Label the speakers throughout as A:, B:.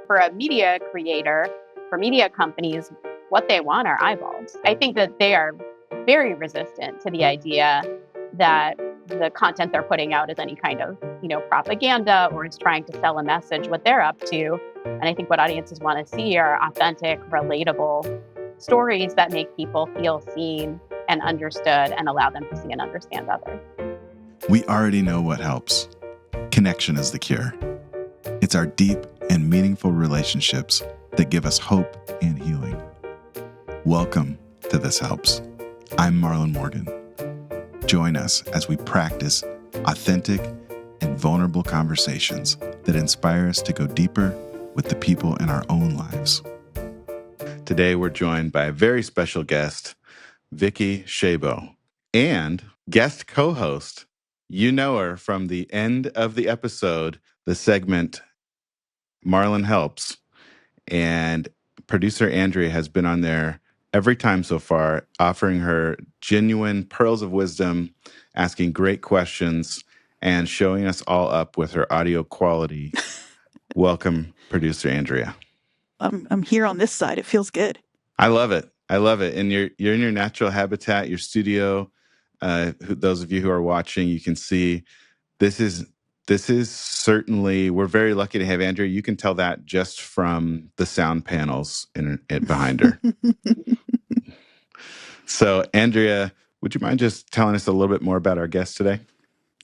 A: For a media creator, for media companies, what they want are eyeballs. I think that they are very resistant to the idea that the content they're putting out is any kind of, propaganda or is trying to sell a message. What they're up to, and I think what audiences want to see are authentic, relatable stories that make people feel seen and understood and allow them to see and understand others.
B: We already know what helps. Connection is the cure. It's our deep and meaningful relationships that give us hope and healing. Welcome to This Helps. I'm Marlon Morgan. Join us as we practice authentic and vulnerable conversations that inspire us to go deeper with the people in our own lives. Today, we're joined by a very special guest, Vicki Shabo, and guest co-host. You know her from the end of the episode, the segment Marlon Helps, and producer Andrea has been on there every time so far, offering her genuine pearls of wisdom, asking great questions, and showing us all up with her audio quality. Welcome, producer Andrea.
C: I'm here on this side. It feels good.
B: I love it. And you're in your natural habitat, your studio. Those of you who are watching, you can see this is certainly, we're very lucky to have Andrea. You can tell that just from the sound panels behind her. So, Andrea, would you mind just telling us a little bit more about our guest today?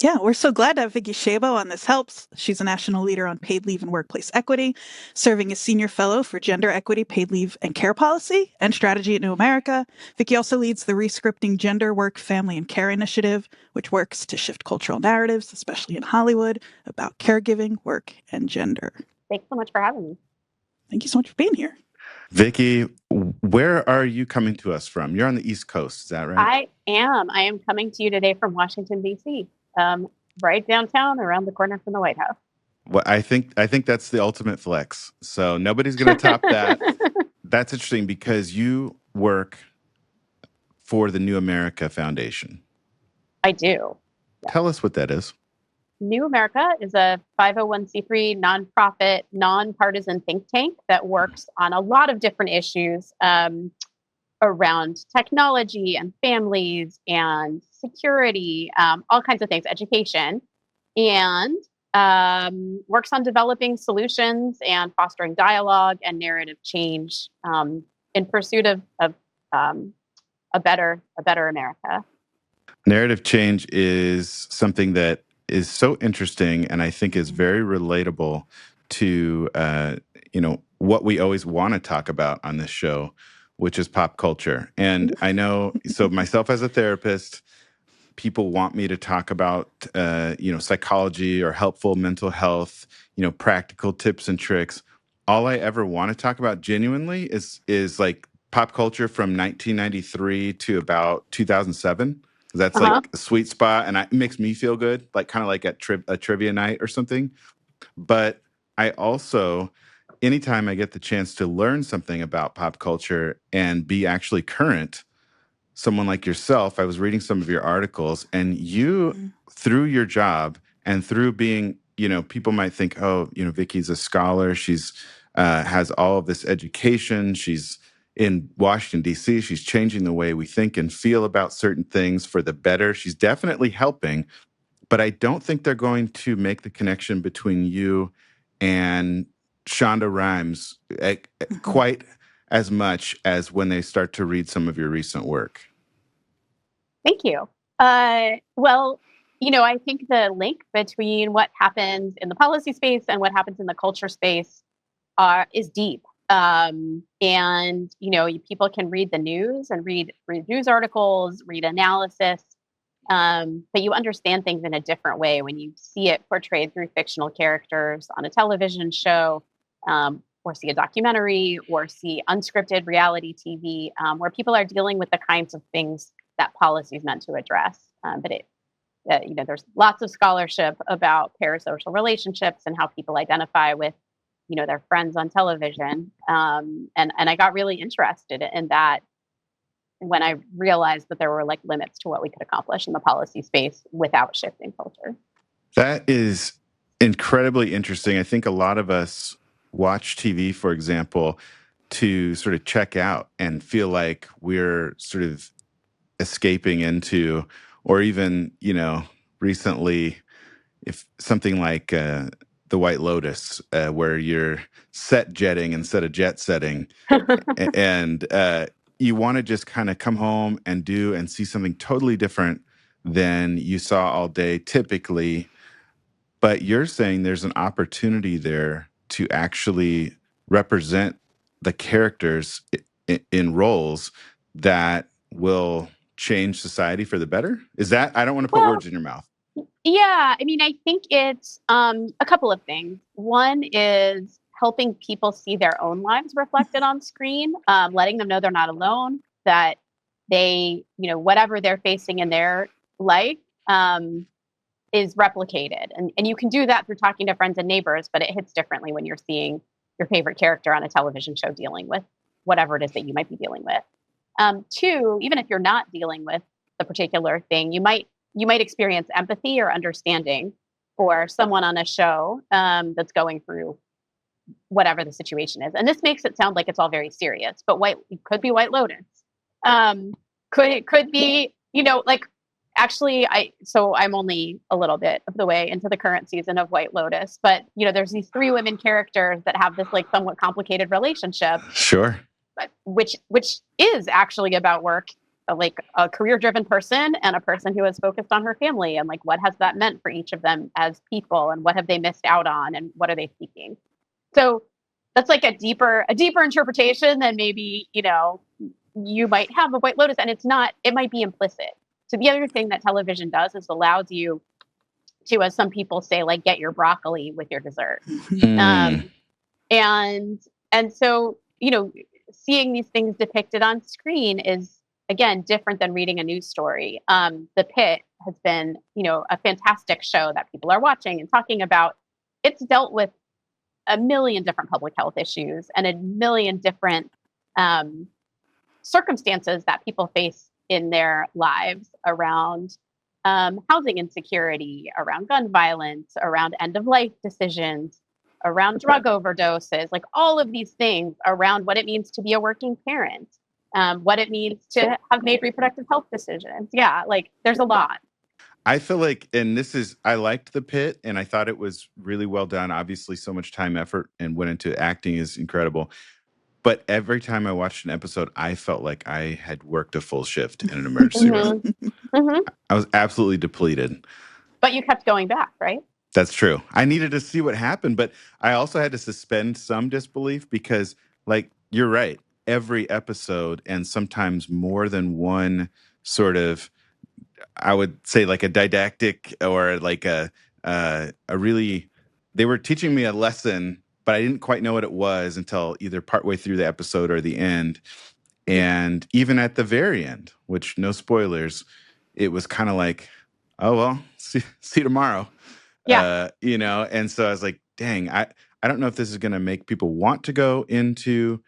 C: Yeah, we're so glad to have Vicki Shabo on This Helps. She's a national leader on paid leave and workplace equity, serving as senior fellow for gender equity, paid leave and care policy and strategy at New America. Vicki also leads the Rescripting Gender, Work, Family, and Care initiative, which works to shift cultural narratives, especially in Hollywood, about caregiving, work, and gender.
A: Thanks so much for having me.
C: Thank you so much for being here.
B: Vicki, where are you coming to us from? You're on the East Coast, is that right?
A: I am coming to you today from Washington, D.C., right downtown, around the corner from the White House.
B: Well, I think that's the ultimate flex. So nobody's going to top that. That's interesting because you work for the New America Foundation.
A: I do.
B: Yeah. Tell us what that is.
A: New America is a 501c3 nonprofit, nonpartisan think tank that works on a lot of different issues around technology and families and security, all kinds of things, education, and works on developing solutions and fostering dialogue and narrative change in pursuit of a better America.
B: Narrative change is something that is so interesting and I think is very relatable to what we always want to talk about on this show, which is pop culture. And I know, so myself as a therapist, people want me to talk about psychology or helpful mental health, practical tips and tricks. All I ever want to talk about genuinely is like pop culture from 1993 to about 2007. That's like a sweet spot, and it makes me feel good, like kind of like at a trivia night or something. But I also, anytime I get the chance to learn something about pop culture and be actually current, someone like yourself, I was reading some of your articles, and you, through your job and through being, people might think, Vicki's a scholar. She's has all of this education. She's in Washington, D.C., she's changing the way we think and feel about certain things for the better. She's definitely helping, but I don't think they're going to make the connection between you and Shonda Rhimes quite as much as when they start to read some of your recent work.
A: Thank you. Well, I think the link between what happens in the policy space and what happens in the culture space is deep. And people can read the news and read news articles, read analysis, but you understand things in a different way when you see it portrayed through fictional characters on a television show, or see a documentary, or see unscripted reality TV, where people are dealing with the kinds of things that policy is meant to address. But there's lots of scholarship about parasocial relationships and how people identify with their friends on television. And I got really interested in that when I realized that there were limits to what we could accomplish in the policy space without shifting culture.
B: That is incredibly interesting. I think a lot of us watch TV, for example, to sort of check out and feel like we're sort of escaping into, or even, recently, if something like the White Lotus, where you're set jetting instead of jet setting, and you want to just kind of come home and do and see something totally different than you saw all day typically. But you're saying there's an opportunity there to actually represent the characters in roles that will change society for the better? Is that, I don't want to put
A: Well,
B: words in your mouth.
A: yeah, I mean, I think it's a couple of things. One is helping people see their own lives reflected on screen, letting them know they're not alone, that they, whatever they're facing in their life is replicated. And you can do that through talking to friends and neighbors, but it hits differently when you're seeing your favorite character on a television show dealing with whatever it is that you might be dealing with. Two, even if you're not dealing with the particular thing, you might experience empathy or understanding for someone on a show that's going through whatever the situation is. And this makes it sound like it's all very serious, but it could be White Lotus. Could be, like actually I'm only a little bit of the way into the current season of White Lotus, but there's these three women characters that have this like somewhat complicated relationship,
B: Sure.
A: but which is actually about work, like a career-driven person and a person who is focused on her family, and like what has that meant for each of them as people, and what have they missed out on, and what are they seeking. So that's like a deeper interpretation than maybe you might have a White Lotus, and it might be implicit. So the other thing that television does is allows you to, as some people say, like get your broccoli with your dessert.
B: Mm.
A: And so, seeing these things depicted on screen is, again, different than reading a news story. The Pit has been, a fantastic show that people are watching and talking about. It's dealt with a million different public health issues and a million different circumstances that people face in their lives around housing insecurity, around gun violence, around end of life decisions, around drug overdoses, like all of these things around what it means to be a working parent, what it means to have made reproductive health decisions. Yeah, like there's a lot.
B: I feel like, and I liked The Pit, and I thought it was really well done. Obviously, so much time, effort, and went into acting is incredible. But every time I watched an episode, I felt like I had worked a full shift in an emergency room. I was absolutely depleted.
A: But you kept going back, right?
B: That's true. I needed to see what happened, but I also had to suspend some disbelief because, like, you're right. Every episode, and sometimes more than one sort of, I would say, like a didactic or like a really, they were teaching me a lesson, but I didn't quite know what it was until either partway through the episode or the end. And even at the very end, which no spoilers, it was kind of like, oh, well, see you tomorrow.
A: Yeah.
B: And so I was like, dang, I don't know if this is going to make people want to go into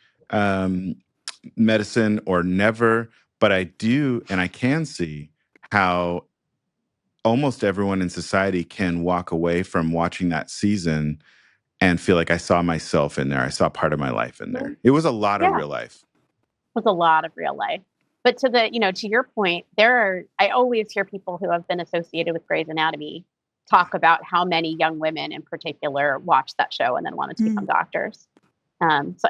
B: medicine or never, but I do, and I can see how almost everyone in society can walk away from watching that season and feel like I saw myself in there. I saw part of my life in there. It was a lot of real life.
A: It was a lot of real life. But to your point, I always hear people who have been associated with Grey's Anatomy talk about how many young women in particular watched that show and then wanted to become doctors. So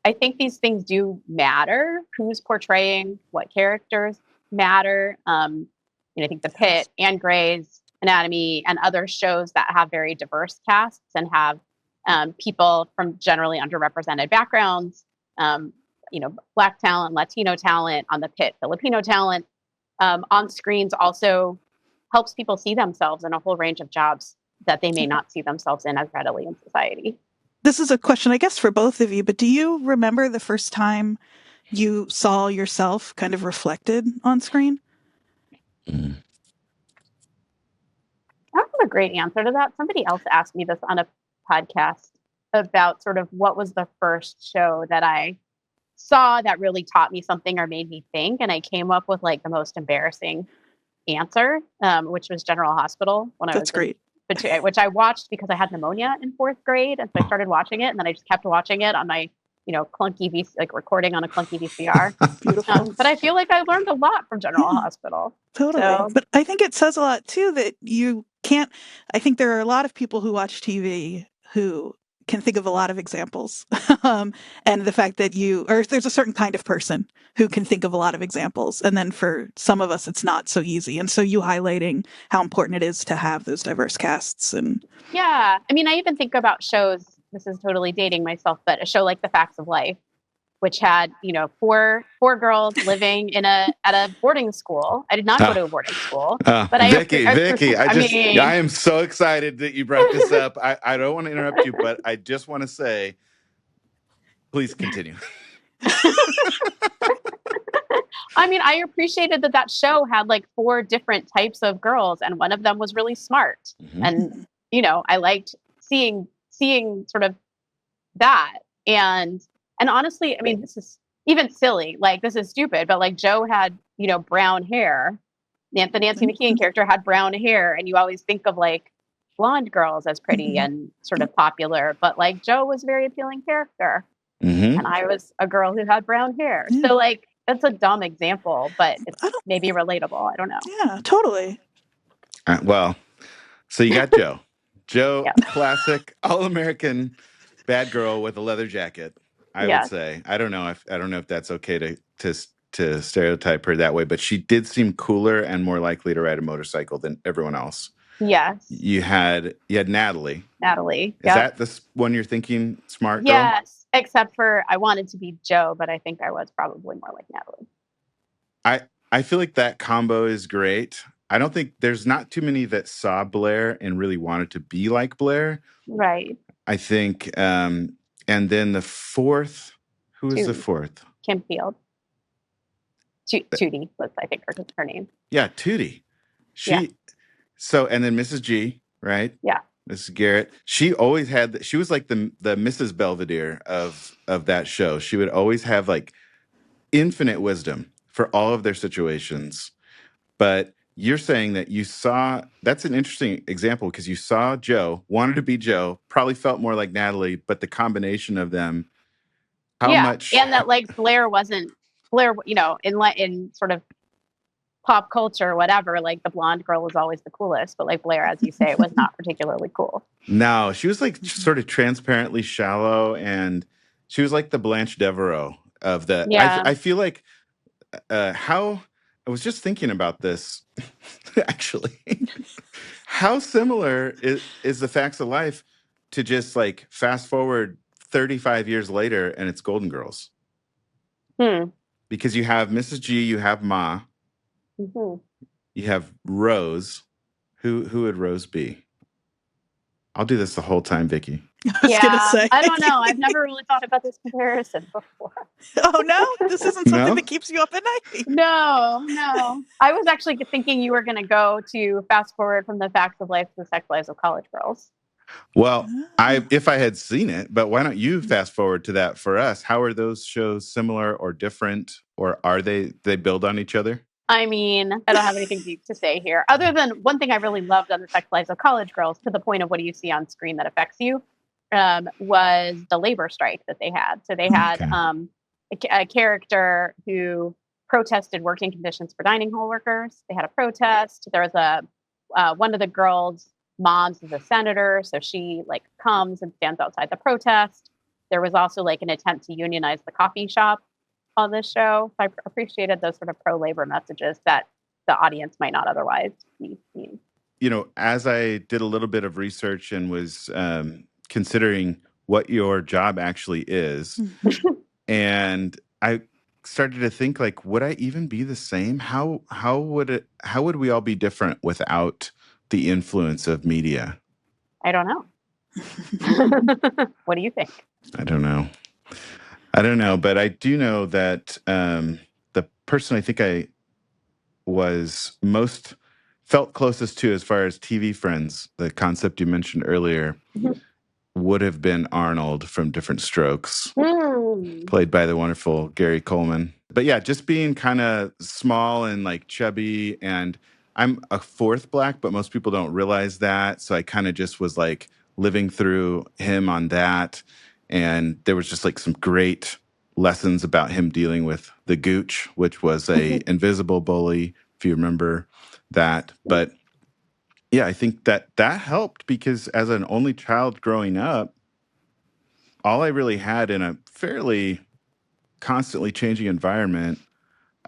A: I think these things do matter. Who's portraying what characters matter. I think The Pit and Grey's Anatomy and other shows that have very diverse casts and have people from generally underrepresented backgrounds, Black talent, Latino talent, on The Pit, Filipino talent, on screens also helps people see themselves in a whole range of jobs that they may not see themselves in as readily in society.
C: This is a question, I guess, for both of you, but do you remember the first time you saw yourself kind of reflected on screen?
A: I don't have a great answer to that. Somebody else asked me this on a podcast about sort of what was the first show that I saw that really taught me something or made me think. And I came up with like the most embarrassing answer, which was General Hospital when I was
C: great.
A: which I watched because I had pneumonia in 4th grade, and so I started watching it, and then I just kept watching it on my, clunky recording on a clunky VCR.
C: Beautiful.
A: But I feel like I learned a lot from General Hospital.
C: Totally.
A: So,
C: but I think it says a lot too that you can't. I think there are a lot of people who watch TV who can think of a lot of examples. And the fact that there's a certain kind of person who can think of a lot of examples. And then for some of us, it's not so easy. And so you highlighting how important it is to have those diverse casts. And
A: yeah, I mean, I even think about shows, this is totally dating myself, but a show like The Facts of Life, which had, four girls living at a boarding school. I did not go to a boarding school, but
B: Vicki, I am so excited that you brought this up. I don't want to interrupt you, but I just want to say, please continue.
A: I mean, I appreciated that show had 4 different types of girls, and one of them was really smart. Mm-hmm. And, I liked seeing sort of that. And honestly, I mean, this is even silly. This is stupid, but Joe had, brown hair. The Nancy McKeon character had brown hair, and you always think of blonde girls as pretty and sort of popular, but Joe was a very appealing character. Mm-hmm. And I was a girl who had brown hair. Yeah. So that's a dumb example, but it's maybe relatable. I don't know.
C: Yeah, totally.
B: Well, so you got Joe. Joe, yep. Classic, all-American bad girl with a leather jacket. I would say. I don't know if that's okay to stereotype her that way, but she did seem cooler and more likely to ride a motorcycle than everyone else.
A: Yes.
B: You had Natalie.
A: Natalie.
B: Is that the one you're thinking, smart girl?
A: Yes, except for I wanted to be Joe, but I think I was probably more like Natalie.
B: I feel like that combo is great. I don't think there's not too many that saw Blair and really wanted to be like Blair.
A: Right.
B: I think, and then the fourth, who was the fourth?
A: Kim Field. Tootie was, I think, her name.
B: Yeah, Tootie. So, and then Mrs. G, right?
A: Yeah.
B: Mrs. Garrett. She always had, she was like the Mrs. Belvedere of that show. She would always have infinite wisdom for all of their situations. But you're saying that you saw, that's an interesting example because you saw Joe, wanted to be Joe, probably felt more like Natalie, but the combination of them, how much.
A: And that Blair, in sort of pop culture or whatever, the blonde girl was always the coolest, but Blair, as you say, was not particularly cool.
B: No, she was sort of transparently shallow, and she was like the Blanche Devereaux of the. Yeah. I feel like how I was just thinking about this actually. How similar is the Facts of Life to just fast forward 35 years later and it's Golden Girls? Because you have Mrs. G, you have Ma. Mm-hmm. You have Rose. Who would Rose be? I'll do this the whole time, Vicki.
C: I was gonna say.
A: I don't know. I've never really thought about this comparison before.
C: Oh no, this isn't something that keeps you up at night.
A: No. I was actually thinking you were going to go to fast forward from the Facts of Life to the Sex Lives of College Girls.
B: Well, if I had seen it, but why don't you fast forward to that for us? How are those shows similar or different, or are they build on each other?
A: I mean, I don't have anything deep to say here, other than one thing I really loved on the Sex Lives of College Girls, to the point of what do you see on screen that affects you, was the labor strike that they had. So they had a character who protested working conditions for dining hall workers. They had a protest. There was one of the girls' moms is a senator, so she comes and stands outside the protest. There was also an attempt to unionize the coffee shop on this show. So I appreciated those sort of pro-labor messages that the audience might not otherwise be seeing.
B: As I did a little bit of research and was considering what your job actually is, and I started to think would I even be the same? How would we all be different without the influence of media?
A: I don't know. What do you think?
B: I don't know, but I do know that the person I think I was felt closest to as far as TV friends, the concept you mentioned earlier, would have been Arnold from Different Strokes, played by the wonderful Gary Coleman. But yeah, just being kind of small and chubby, and I'm a fourth Black, but most people don't realize that. So I kind of just was like living through him on that. And there was just like some great lessons about him dealing with the gooch, which was a invisible bully, if you remember that. But yeah, I think that helped because as an only child growing up, all I really had in a fairly constantly changing environment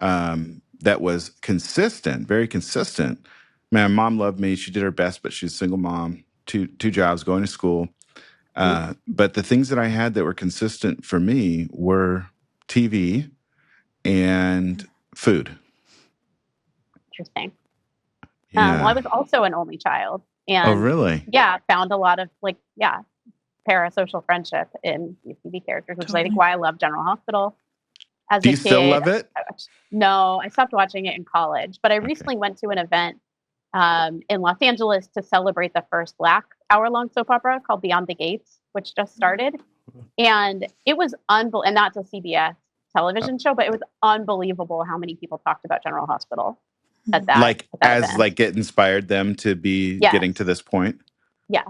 B: that was consistent, very consistent. My mom loved me. She did her best, but she's a single mom, two jobs, going to school. But the things that I had that were consistent for me were TV and food.
A: Interesting.
B: Yeah.
A: Well, I was also an only child,
B: Oh,
A: and
B: really?
A: yeah, found a lot of parasocial friendship in these TV characters, which is I think
C: Totally.
A: why I love General Hospital. As
B: Do
A: a
B: you still
A: kid,
B: love it?
A: no, I stopped watching it in college, but I
B: Okay.
A: recently went to an event in Los Angeles to celebrate the first Black hour-long soap opera called Beyond the Gates, which just started, and it was unbelievable. And that's a CBS television show, but it was unbelievable how many people talked about General Hospital at that
B: Like as
A: event.
B: like it inspired them to be
A: Yes.
B: getting to this point.
A: Yeah,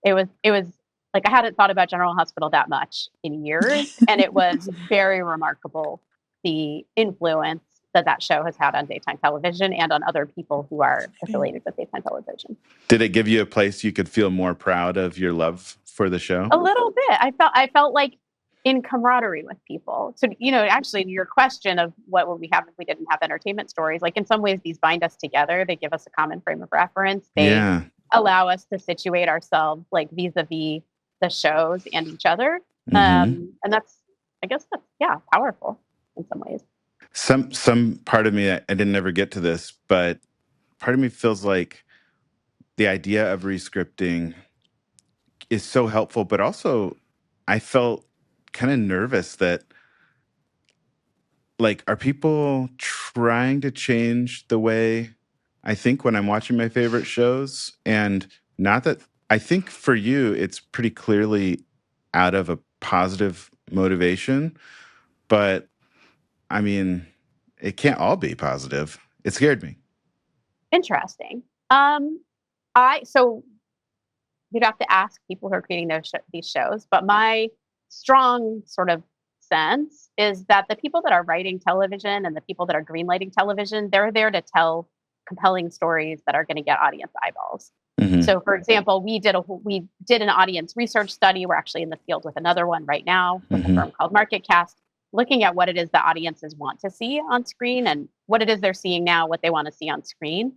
A: it was like I hadn't thought about General Hospital that much in years, and it was very remarkable the influence that show has had on daytime television and on other people who are affiliated with daytime television.
B: Did it give you a place you could feel more proud of your love for the show?
A: A little bit. I felt like in camaraderie with people. So, actually your question of what would we have if we didn't have entertainment stories, like in some ways these bind us together. They give us a common frame of reference. They allow us to situate ourselves like vis-a-vis the shows and each other. And I guess that's powerful in some ways.
B: Some part of me, I didn't ever get to this, but part of me feels like the idea of rescripting is so helpful, but also I felt kind of nervous that like, are people trying to change the way I think when I'm watching my favorite shows? And not that I think for you, it's pretty clearly out of a positive motivation, but I mean, it can't all be positive. It scared me.
A: Interesting. So you'd have to ask people who are creating these shows, but my strong sort of sense is that the people that are writing television and the people that are greenlighting television, they're there to tell compelling stories that are going to get audience eyeballs. So, for example, we did an audience research study. We're actually in the field with another one right now with a firm called MarketCast, looking at what it is that audiences want to see on screen and what it is they're seeing now, what they want to see on screen.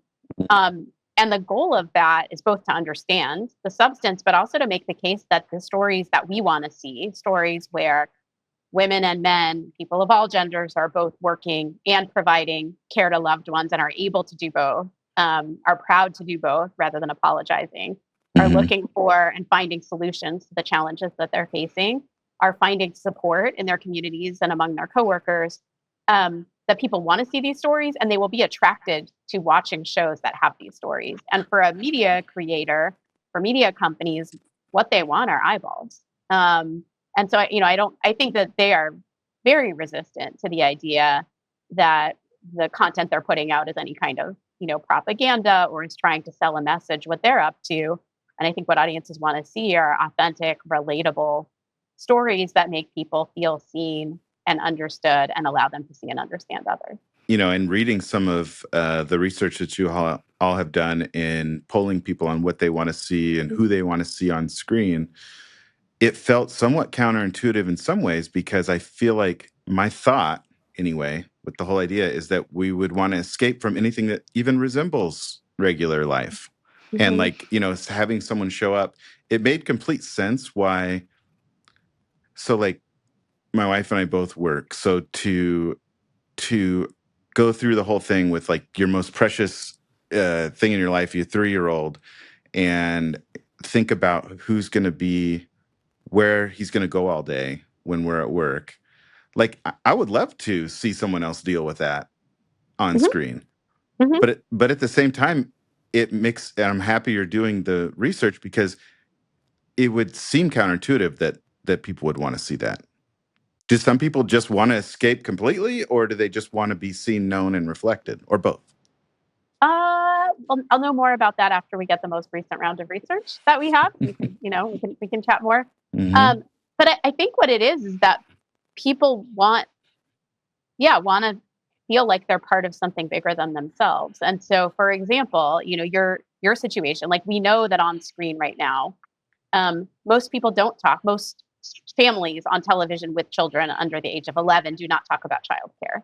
A: And the goal of that is both to understand the substance, but also to make the case that the stories that we want to see, stories where women and men, people of all genders, are both working and providing care to loved ones and are able to do both, are proud to do both rather than apologizing, are looking for and finding solutions to the challenges that they're facing, are finding support in their communities and among their coworkers, that people want to see these stories and they will be attracted to watching shows that have these stories. And for a media creator, for media companies, what they want are eyeballs. And so, I think that they are very resistant to the idea that the content they're putting out is any kind of, propaganda or is trying to sell a message. What they're up to, and I think what audiences want to see are authentic, relatable stories that make people feel seen and understood and allow them to see and understand others.
B: And reading some of the research that you all have done in polling people on what they want to see and who they want to see on screen, it felt somewhat counterintuitive in some ways because I feel like my thought, anyway, with the whole idea is that we would want to escape from anything that even resembles regular life. And like, having someone show up, it made complete sense why. So like my wife and I both work. So to go through the whole thing with like your most precious thing in your life, your 3-year-old, and think about who's going to be where he's going to go all day when we're at work. Like, I would love to see someone else deal with that on screen. But at the same time, and I'm happy you're doing the research because it would seem counterintuitive that people would want to see that. Do some people just want to escape completely, or do they just want to be seen, known, and reflected, or both?
A: I'll know more about that after we get the most recent round of research that we have. We can, we can chat more.
B: Mm-hmm.
A: But I think what it is that people want to feel like they're part of something bigger than themselves. And so, for example, your situation, like we know that on screen right now, most people don't talk. Most families on television with children under the age of 11 do not talk about childcare.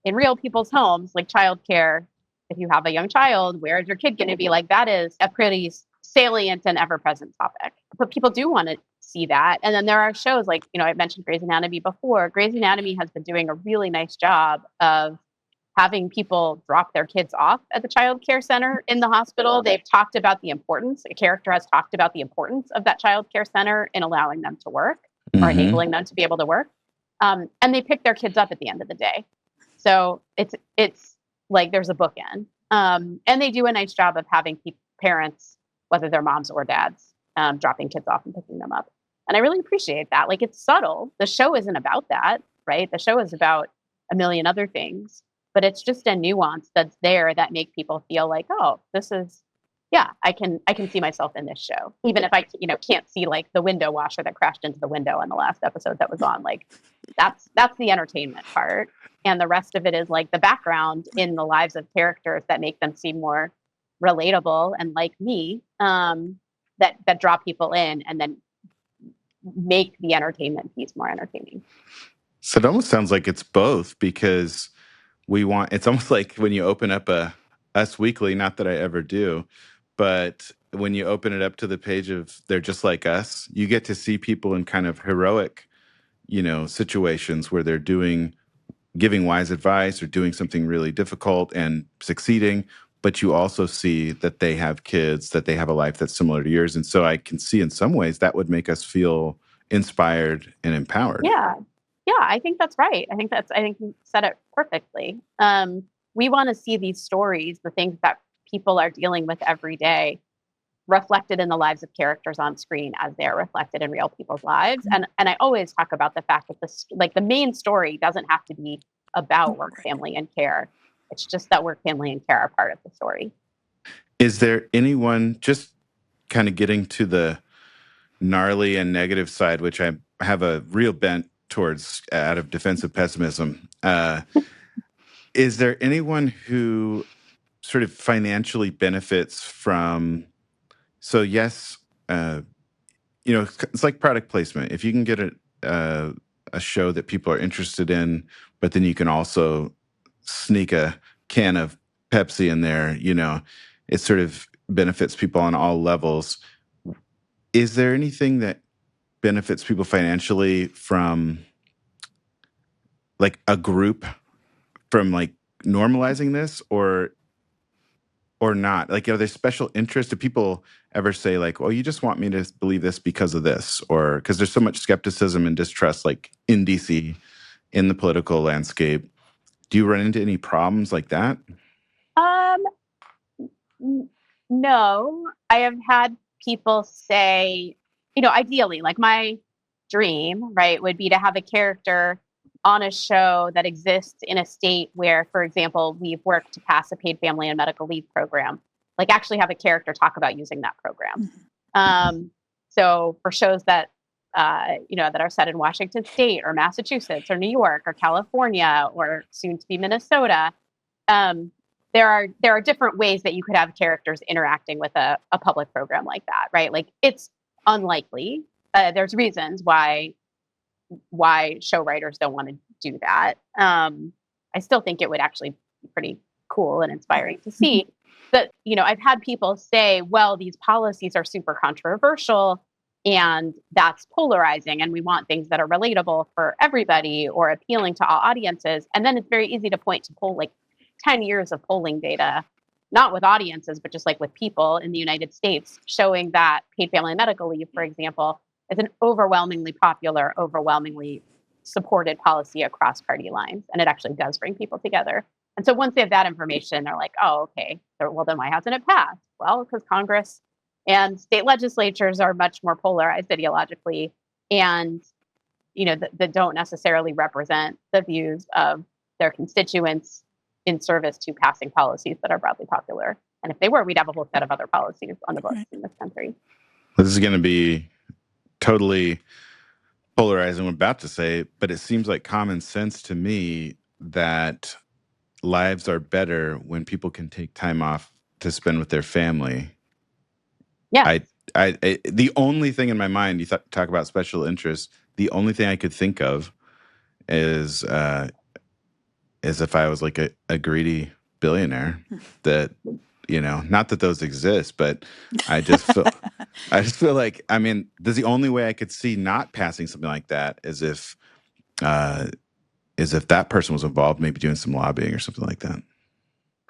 A: In real people's homes, like childcare, if you have a young child, where is your kid going to be? Like that is a pretty salient and ever-present topic. But people do want to see that. And then there are shows like, I mentioned Grey's Anatomy before. Grey's Anatomy has been doing a really nice job of having people drop their kids off at the child care center in the hospital. They've talked about the importance. A character has talked about the importance of that child care center in allowing them to work or enabling them to be able to work. And they pick their kids up at the end of the day. So it's like there's a bookend. And they do a nice job of having parents, whether they're moms or dads, dropping kids off and picking them up. And I really appreciate that. Like it's subtle. The show isn't about that, right? The show is about a million other things. But it's just a nuance that's there that make people feel like, oh, this is, I can see myself in this show, even if I, can't see like the window washer that crashed into the window in the last episode that was on. Like, that's the entertainment part, and the rest of it is like the background in the lives of characters that make them seem more relatable and like me, that draw people in and then make the entertainment piece more entertaining.
B: So it almost sounds like it's both, because it's almost like when you open up a Us Weekly, not that I ever do, but when you open it up to the page of They're Just Like Us, you get to see people in kind of heroic, situations where they're giving wise advice or doing something really difficult and succeeding. But you also see that they have kids, that they have a life that's similar to yours. And so I can see in some ways that would make us feel inspired and empowered.
A: Yeah, I think that's right. I think you said it perfectly. We want to see these stories, the things that people are dealing with every day, reflected in the lives of characters on screen as they're reflected in real people's lives. And I always talk about the fact that the main story doesn't have to be about work, family, and care. It's just that work, family, and care are part of the story.
B: Is there anyone, just kind of getting to the gnarly and negative side, which I have a real bent towards out of defensive pessimism, is there anyone who sort of financially benefits from, so yes, it's like product placement. If you can get a show that people are interested in, but then you can also sneak a can of Pepsi in there, it sort of benefits people on all levels. Is there anything that benefits people financially from like a group, from like normalizing this, or not? Like, are there special interests? Do people ever say like, oh, you just want me to believe this because of this? Or because there's so much skepticism and distrust like in DC, in the political landscape. Do you run into any problems like that?
A: No, I have had people say, ideally, like my dream, right, would be to have a character on a show that exists in a state where, for example, we've worked to pass a paid family and medical leave program, like actually have a character talk about using that program. So for shows that, that are set in Washington State or Massachusetts or New York or California or soon to be Minnesota, there are different ways that you could have characters interacting with a public program like that, right? Like it's unlikely. There's reasons why show writers don't want to do that. I still think it would actually be pretty cool and inspiring to see. But, I've had people say, well, these policies are super controversial and that's polarizing and we want things that are relatable for everybody or appealing to all audiences. And then it's very easy to point to poll like 10 years of polling data, not with audiences, but just like with people in the United States, showing that paid family and medical leave, for example, is an overwhelmingly popular, overwhelmingly supported policy across party lines. And it actually does bring people together. And so once they have that information, they're like, oh, okay, well, then why hasn't it passed? Well, because Congress and state legislatures are much more polarized ideologically and, that don't necessarily represent the views of their constituents in service to passing policies that are broadly popular. And if they were, we'd have a whole set of other policies on the books in this country.
B: This is going to be totally polarizing, what I'm about to say, but it seems like common sense to me that lives are better when people can take time off to spend with their family.
A: Yeah.
B: The only thing in my mind, you talk about special interests, the only thing I could think of is if I was like a greedy billionaire that, not that those exist, but I just feel like, I mean, the only way I could see not passing something like that is if that person was involved, maybe doing some lobbying or something like that.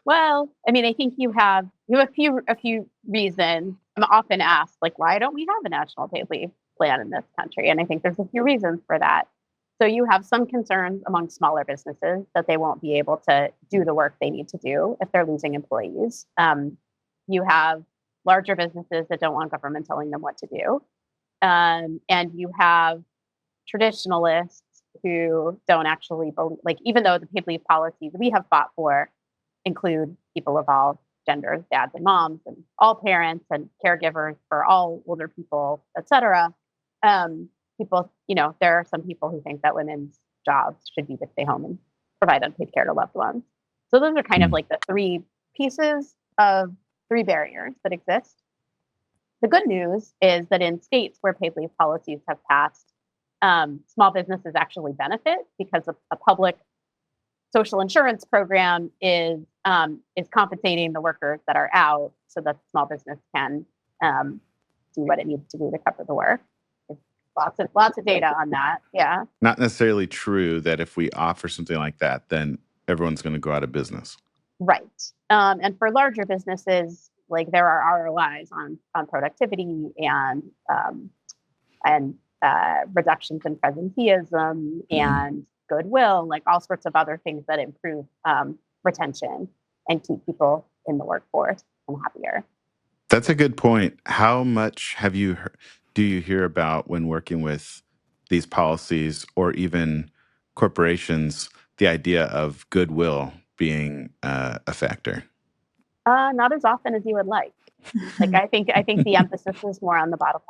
A: Well, I mean, I think you have a few reasons. I'm often asked, like, why don't we have a national paid leave plan in this country? And I think there's a few reasons for that. So you have some concerns among smaller businesses that they won't be able to do the work they need to do if they're losing employees. You have larger businesses that don't want government telling them what to do. And you have traditionalists who don't actually believe, like, even though the paid leave policies we have fought for include people of all genders, dads and moms, and all parents and caregivers for all older people, et cetera. People, there are some people who think that women's jobs should be to stay home and provide unpaid care to loved ones. So those are kind of like the three barriers that exist. The good news is that in states where paid leave policies have passed, small businesses actually benefit because a public social insurance program is compensating the workers that are out so that the small business can do what it needs to do to cover the work. There's lots of data on that. Yeah.
B: Not necessarily true that if we offer something like that, then everyone's going to go out of business.
A: Right. And for larger businesses, like, there are ROIs on productivity and reductions in presenteeism and goodwill, like all sorts of other things that improve retention and keep people in the workforce and happier.
B: That's a good point. How much do you hear about when working with these policies or even corporations, the idea of goodwill being a factor?
A: Not as often as you would like. Like, I think the emphasis is more on the bottom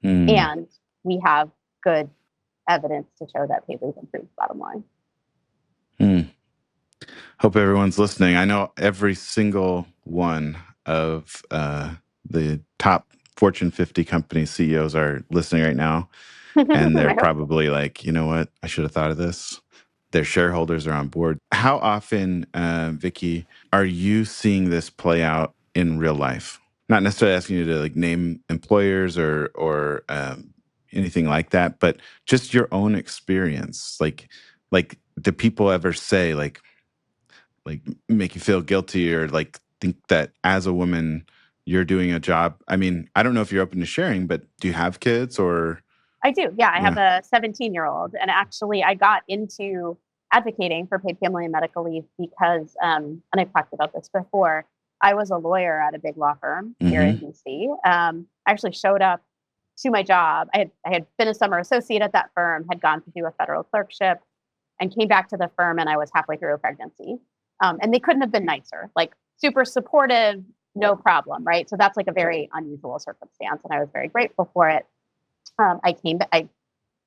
A: line, and we have good evidence to show that paid leave improves bottom line.
B: Hope everyone's listening. I know every single one of the top Fortune 50 company CEOs are listening right now, and they're probably like, you know what? I should have thought of this. Their shareholders are on board. How often, Vicki, are you seeing this play out in real life? Not necessarily asking you to like name employers or anything like that, but just your own experience. Like, do people ever say like make you feel guilty or like think that as a woman you're doing a job? I mean, I don't know if you're open to sharing, but do you have kids or?
A: I do. Yeah. I have a 17-year-old. And actually, I got into advocating for paid family and medical leave because, and I've talked about this before, I was a lawyer at a big law firm here in DC. I actually showed up to my job. I had been a summer associate at that firm, had gone to do a federal clerkship, and came back to the firm, and I was halfway through a pregnancy. And they couldn't have been nicer, like super supportive, no problem, right? So that's like a very unusual circumstance, and I was very grateful for it. I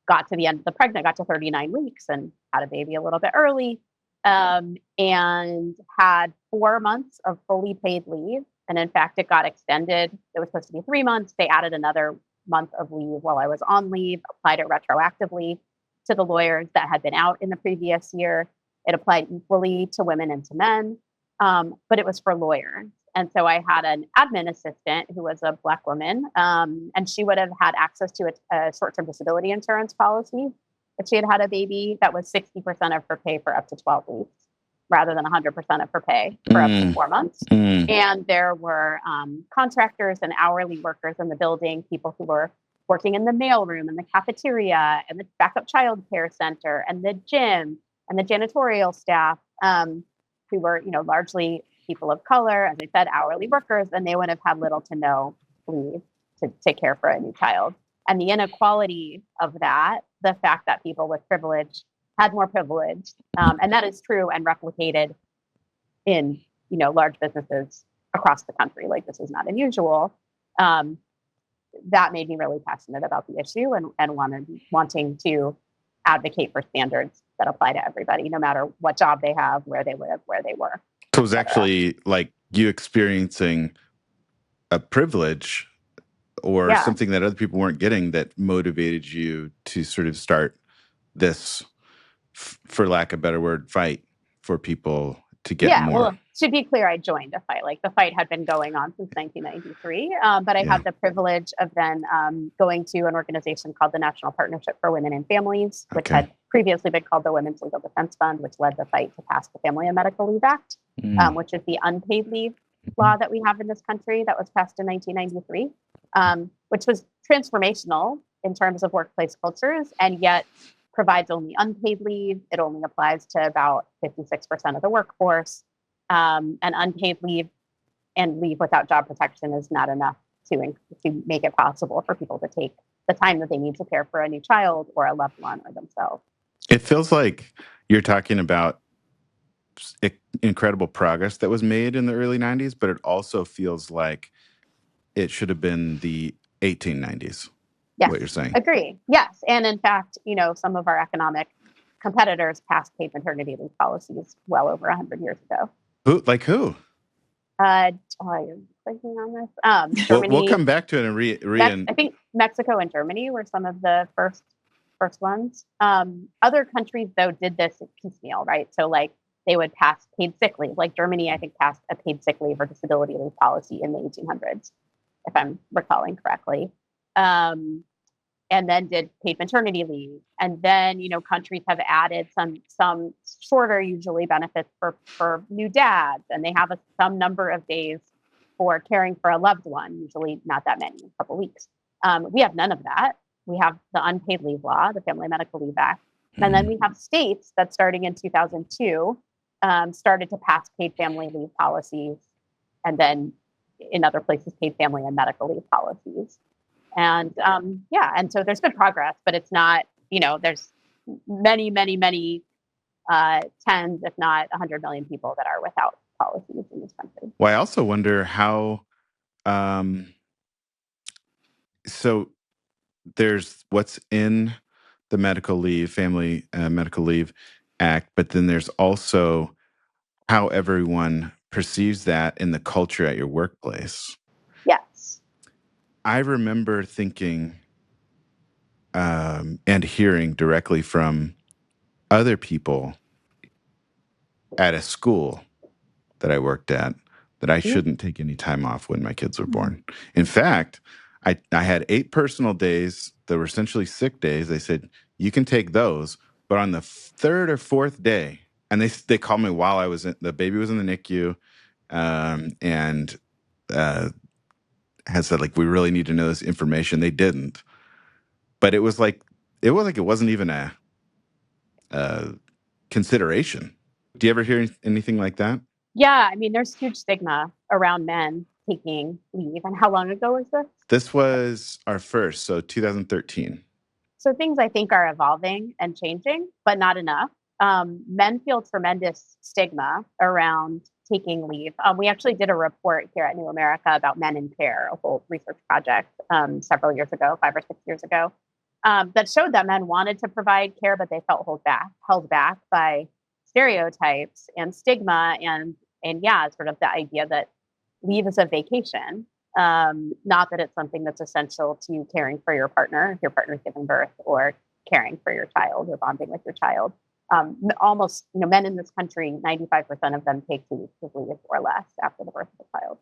A: got to the end of the pregnant, got to 39 weeks and had a baby a little bit early, and had 4 months of fully paid leave. And in fact, it got extended. It was supposed to be 3 months. They added another month of leave while I was on leave, applied it retroactively to the lawyers that had been out in the previous year. It applied equally to women and to men, but it was for lawyers. And so I had an admin assistant who was a Black woman, and she would have had access to a short-term disability insurance policy if she had had a baby that was 60% of her pay for up to 12 weeks, rather than 100% of her pay for up to 4 months. And there were contractors and hourly workers in the building, people who were working in the mailroom and the cafeteria and the backup child care center and the gym and the janitorial staff, who were, largely people of color, as I said, hourly workers, and they would have had little to no leave to take care for a new child. And the inequality of that, the fact that people with privilege had more privilege, and that is true and replicated in, large businesses across the country. Like, this is not unusual. That made me really passionate about the issue and wanting to advocate for standards that apply to everybody, no matter what job they have, where they live, where they work.
B: So it was actually like you experiencing a privilege or something that other people weren't getting that motivated you to sort of start this, for lack of a better word, fight for people to get more.
A: Well, to be clear, I joined a fight. Like, the fight had been going on since 1993, but I had the privilege of then going to an organization called the National Partnership for Women and Families, which had previously been called the Women's Legal Defense Fund, which led the fight to pass the Family and Medical Leave Act, which is the unpaid leave law that we have in this country that was passed in 1993, which was transformational in terms of workplace cultures, and yet provides only unpaid leave. It only applies to about 56% of the workforce. And unpaid leave and leave without job protection is not enough to make it possible for people to take the time that they need to care for a new child or a loved one or themselves.
B: It feels like you're talking about incredible progress that was made in the early 90s, but it also feels like it should have been the 1890s.
A: Yes,
B: what you're saying.
A: Agree. Yes. And in fact, some of our economic competitors passed paid maternity leave policies well over 100 years ago.
B: Who?
A: I'm clicking on this. Germany.
B: We'll come back to it and
A: I think Mexico and Germany were some of the first ones. Other countries, though, did this piecemeal, right? So, like, they would pass paid sick leave. Like, Germany, I think, passed a paid sick leave or disability leave policy in the 1800s, if I'm recalling correctly. And then did paid maternity leave. And then, countries have added some shorter, usually, benefits for new dads. And they have some number of days for caring for a loved one, usually not that many, a couple weeks. We have none of that. We have the unpaid leave law, the Family Medical Leave Act. And then we have states that, starting in 2002, started to pass paid family leave policies. And then in other places, paid family and medical leave policies. And and so there's been progress, but it's not, there's many, many, many tens, if not 100 million people that are without policies in this country.
B: Well, I also wonder how, so there's what's in the Family Medical Leave Act, but then there's also how everyone perceives that in the culture at your workplace.
A: Yes.
B: I remember thinking and hearing directly from other people at a school that I worked at that I shouldn't take any time off when my kids were born. In fact, I had 8 personal days that were essentially sick days. They said, you can take those, but on the 3rd or 4th day, and they called me while the baby was in the NICU, and had said, like, we really need to know this information. They didn't. But it was like it wasn't even a consideration. Do you ever hear anything like that?
A: Yeah, I mean, there's huge stigma around men taking leave. And how long ago was this?
B: This was our first, so 2013.
A: So things, I think, are evolving and changing, but not enough. Men feel tremendous stigma around taking leave. We actually did a report here at New America about men in care, a whole research project several years ago, 5 or 6 years ago, that showed that men wanted to provide care, but they felt held back by stereotypes and stigma and sort of the idea that leave is a vacation, not that it's something that's essential to caring for your partner if your partner's giving birth, or caring for your child or bonding with your child. Almost, men in this country, 95% of them take 2 weeks of leave or less after the birth of a child.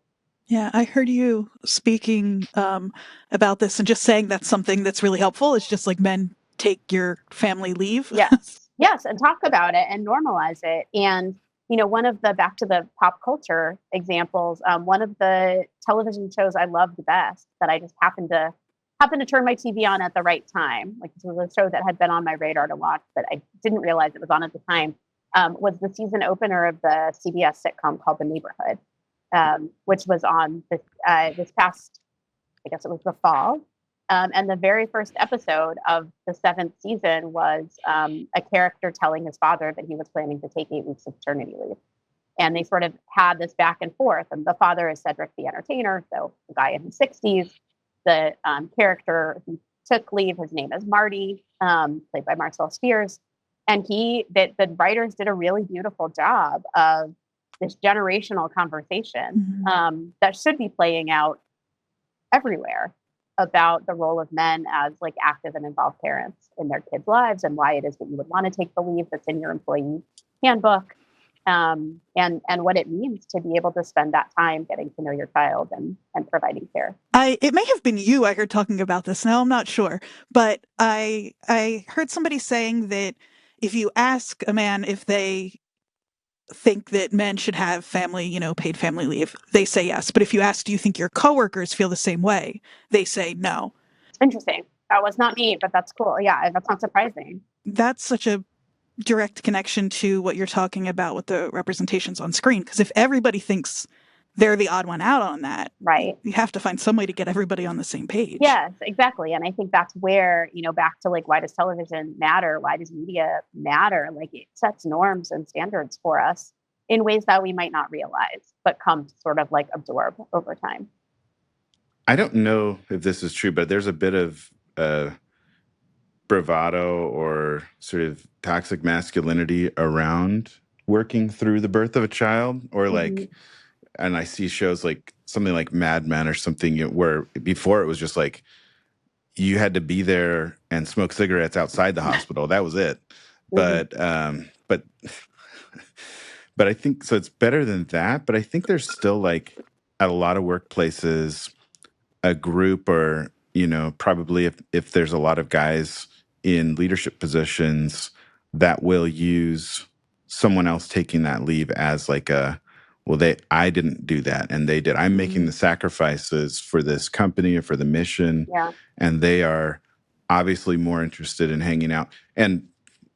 C: Yeah, I heard you speaking about this and just saying that's something that's really helpful. It's just like, men, take your family leave.
A: Yes, and talk about it and normalize it. And, one of the, back to the pop culture examples, one of the television shows I loved best that I just happened to turn my TV on at the right time, like, this was a show that had been on my radar to watch, but I didn't realize it was on at the time, was the season opener of the CBS sitcom called The Neighborhood, which was on this past, I guess it was the fall. And the very first episode of the 7th season was a character telling his father that he was planning to take 8 weeks of paternity leave. And they sort of had this back and forth. And the father is Cedric the entertainer, so a guy in his 60s. The character who took leave, his name is Marty, played by Marcel Spears. And the writers did a really beautiful job of this generational conversation that should be playing out everywhere about the role of men as like active and involved parents in their kids' lives, and why it is that you would want to take the leave that's in your employee handbook, and what it means to be able to spend that time getting to know your child and providing care.
C: It may have been you I heard talking about this. Now I'm not sure, but I heard somebody saying that if you ask a man if they think that men should have family, paid family leave, they say yes. But if you ask, do you think your coworkers feel the same way? They say no.
A: Interesting. That was not me, but that's cool. Yeah, that's not surprising.
C: That's such a direct connection to what you're talking about with the representations on screen. Because if everybody thinks they're the odd one out on that,
A: right,
C: you have to find some way to get everybody on the same page.
A: Yes, exactly. And I think that's where, back to like, why does television matter? Why does media matter? Like, it sets norms and standards for us in ways that we might not realize, but come to sort of like absorb over time.
B: I don't know if this is true, but there's a bit of bravado or sort of toxic masculinity around working through the birth of a child, or like, and I see shows like something like Mad Men or something where before it was just like you had to be there and smoke cigarettes outside the hospital. That was it. But I think so. It's better than that. But I think there's still like at a lot of workplaces a group, or probably if there's a lot of guys in leadership positions that will use someone else taking that leave as like I didn't do that and they did. I'm making the sacrifices for this company or for the mission.
A: Yeah.
B: And they are obviously more interested in hanging out. And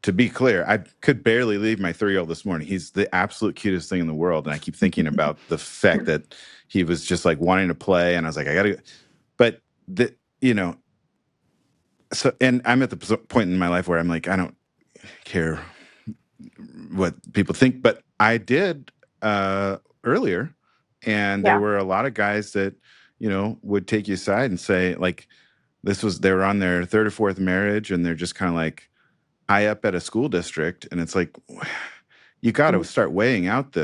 B: to be clear, I could barely leave my 3-year-old this morning. He's the absolute cutest thing in the world. And I keep thinking about the fact that he was just like wanting to play. And I was like, I got to, but so, and I'm at the point in my life where I'm like, I don't care what people think, but I did earlier, and there were a lot of guys that would take you aside and say like, they were on their 3rd or 4th marriage, and they're just kind of like high up at a school district, and it's like, you got to start weighing out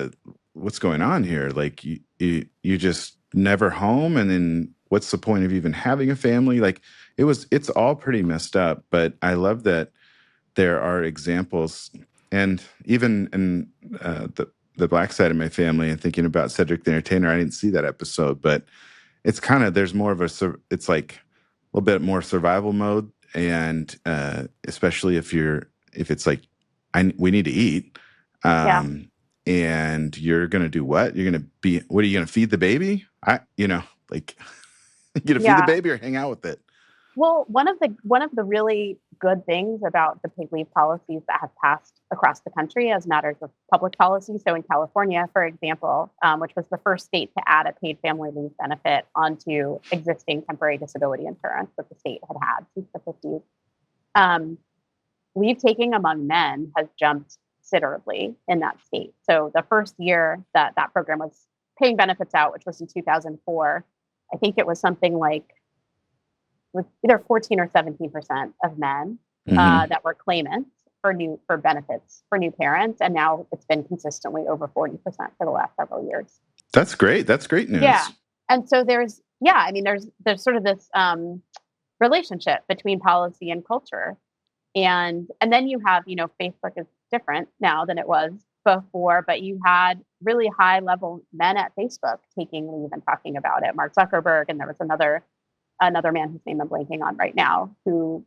B: what's going on here. Like you just never home, and then what's the point of even having a family? Like it's all pretty messed up. But I love that there are examples, and even in the black side of my family, and thinking about Cedric the Entertainer, I didn't see that episode, but it's kind of, there's more of it's like a little bit more survival mode, and especially if it's like we need to eat, and you're gonna do what? What are you gonna feed the baby? Like you gonna feed the baby or hang out with it?
A: Well, one of the really good things about the paid leave policies that have passed across the country as matters of public policy. So in California, for example, which was the first state to add a paid family leave benefit onto existing temporary disability insurance that the state had since the 50s, leave taking among men has jumped considerably in that state. So the first year that program was paying benefits out, which was in 2004, I think it was something like with either 14 or 17% of men that were claimants for benefits for new parents, and now it's been consistently over 40% for the last several years.
B: That's great. That's great news.
A: Yeah, and so there's sort of this relationship between policy and culture, and then you have Facebook is different now than it was before, but you had really high level men at Facebook taking leave and talking about it. Mark Zuckerberg, and there was another man whose name I'm blanking on right now, who,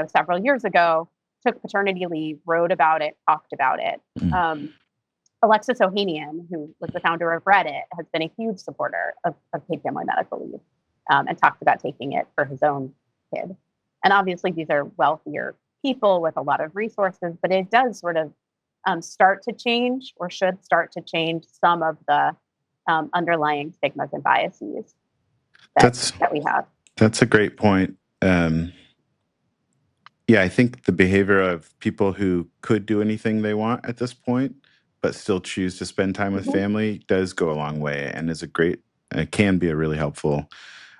A: several years ago took paternity leave, wrote about it, talked about it. Alexis Ohanian, who was the founder of Reddit, has been a huge supporter of paid family medical leave, and talked about taking it for his own kid. And obviously these are wealthier people with a lot of resources, but it does sort of start to change, or should start to change, some of the underlying stigmas and biases that we have.
B: That's a great point. I think the behavior of people who could do anything they want at this point but still choose to spend time with
A: Mhm.
B: family does go a long way, and is a great, can be a really helpful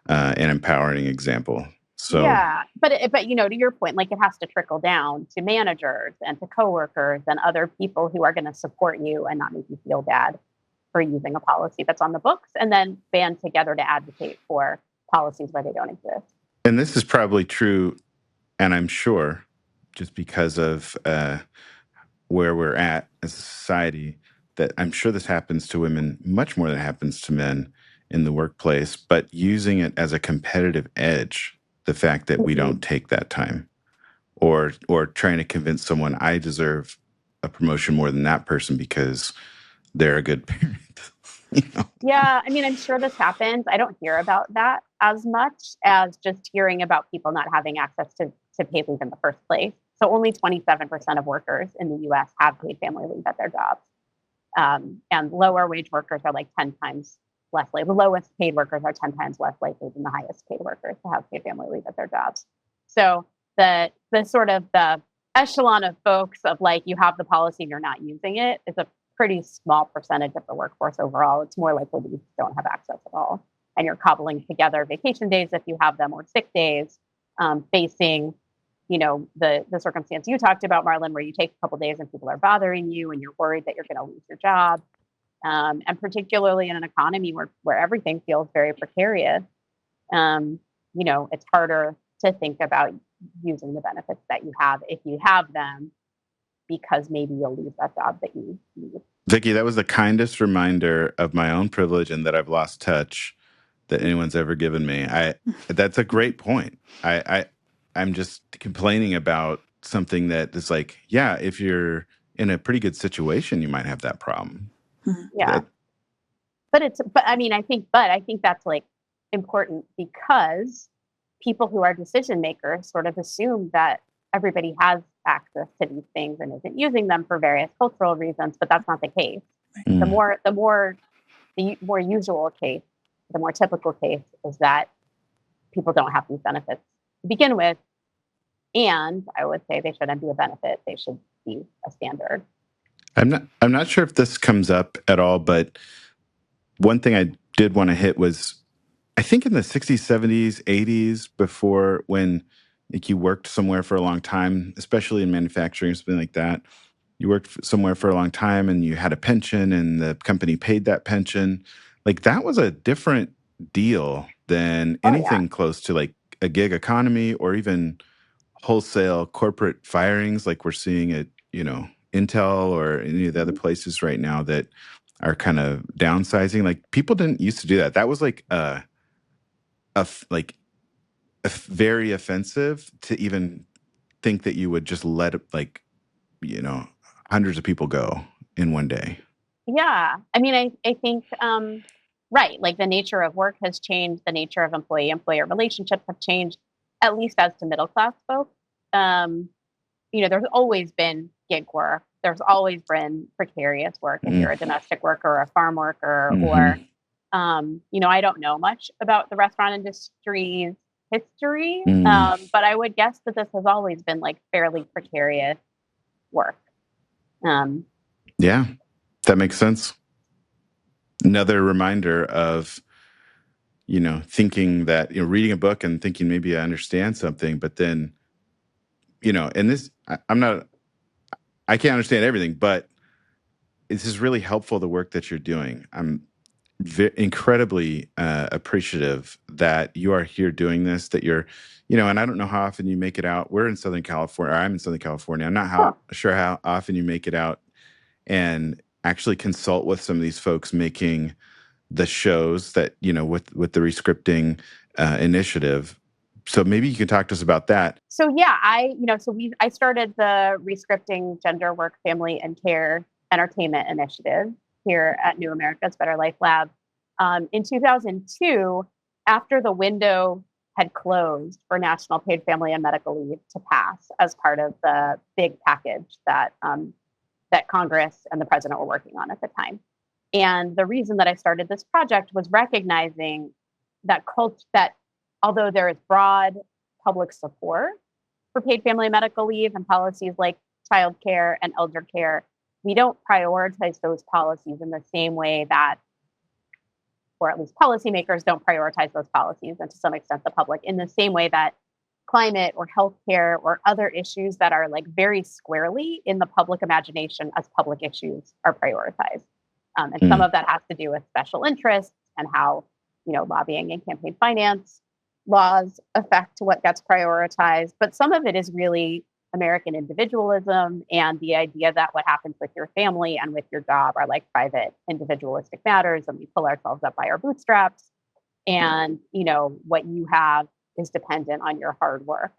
B: and empowering example. So,
A: Yeah, but to your point, like it has to trickle down to managers and to coworkers and other people who are going to support you and not make you feel bad for using a policy that's on the books, and then band together to advocate for policies where they don't exist.
B: and this is probably true, and I'm sure just because of where we're at as a society, that I'm sure this happens to women much more than it happens to men in the workplace, but using it as a competitive edge, the fact that we don't take that time, or trying to convince someone I deserve a promotion more than that person because they're a good parent.
A: Yeah, I mean, I'm sure this happens. I don't hear about that as much as just hearing about people not having access to paid leave in the first place. So only 27% of workers in the US have paid family leave at their jobs. And lower wage workers are like 10 times less likely. The lowest paid workers are 10 times less likely than the highest paid workers to have paid family leave at their jobs. So the sort of the echelon of folks of like you have the policy and you're not using it is a pretty small percentage of the workforce overall. It's more likely that you don't have access at all. And you're cobbling together vacation days if you have them or sick days, facing the circumstance you talked about, Marlon, where you take a couple days and people are bothering you and you're worried that you're going to lose your job. And particularly in an economy where everything feels very precarious, it's harder to think about using the benefits that you have if you have them, because maybe you'll lose that job that you need.
B: Vicki, that was the kindest reminder of my own privilege and that I've lost touch that anyone's ever given me. That's a great point. I'm just complaining about something that is like, yeah, if you're in a pretty good situation, you might have that problem.
A: Yeah. I think that's like important because people who are decision makers sort of assume that everybody has access to these things and isn't using them for various cultural reasons, but that's not the case. The more usual case, the more typical case is that people don't have these benefits to begin with. And I would say they shouldn't be a benefit. They should be a standard.
B: I'm not sure if this comes up at all, but one thing I did want to hit was, I think in the 60s, 70s, 80s, before, when like you worked somewhere for a long time, especially in manufacturing or something like that, you worked somewhere for a long time and you had a pension and the company paid that pension. Like that was a different deal than anything close to like a gig economy or even wholesale corporate firings like we're seeing at, Intel or any of the other places right now that are kind of downsizing. Like people didn't used to do that. That was like very offensive to even think that you would just let hundreds of people go in one day.
A: Yeah. I mean, I think, right. Like the nature of work has changed. The nature of employee-employer relationships have changed, at least as to middle-class folks. There's always been gig work. There's always been precarious work if you're a domestic worker or a farm worker or, I don't know much about the restaurant industry's history, but I would guess that this has always been like fairly precarious work.
B: Yeah, that makes sense. Another reminder of, thinking that, reading a book and thinking maybe I understand something, but then, and this, I can't understand everything, but this is really helpful, the work that you're doing. I'm incredibly appreciative that you are here doing this, that you're, and I don't know how often you make it out. We're in Southern California, or I'm in Southern California. I'm not sure how often you make it out and actually consult with some of these folks making the shows that, with the rescripting initiative. So maybe you can talk to us about that.
A: So yeah, I started the Rescripting Gender, Work, Family, and Care Entertainment Initiative here at New America's Better Life Lab in 2002, after the window had closed for national paid family and medical leave to pass as part of the big package that Congress and the president were working on at the time. And the reason that I started this project was recognizing that although there is broad public support for paid family and medical leave and policies like childcare and elder care, we don't prioritize those policies in the same way that, or at least policymakers don't prioritize those policies, and to some extent the public, in the same way that climate or healthcare or other issues that are like very squarely in the public imagination as public issues are prioritized. And some of that has to do with special interests and how, lobbying and campaign finance laws affect what gets prioritized. But some of it is really American individualism and the idea that what happens with your family and with your job are like private individualistic matters, and we pull ourselves up by our bootstraps. And, what you have is dependent on your hard work.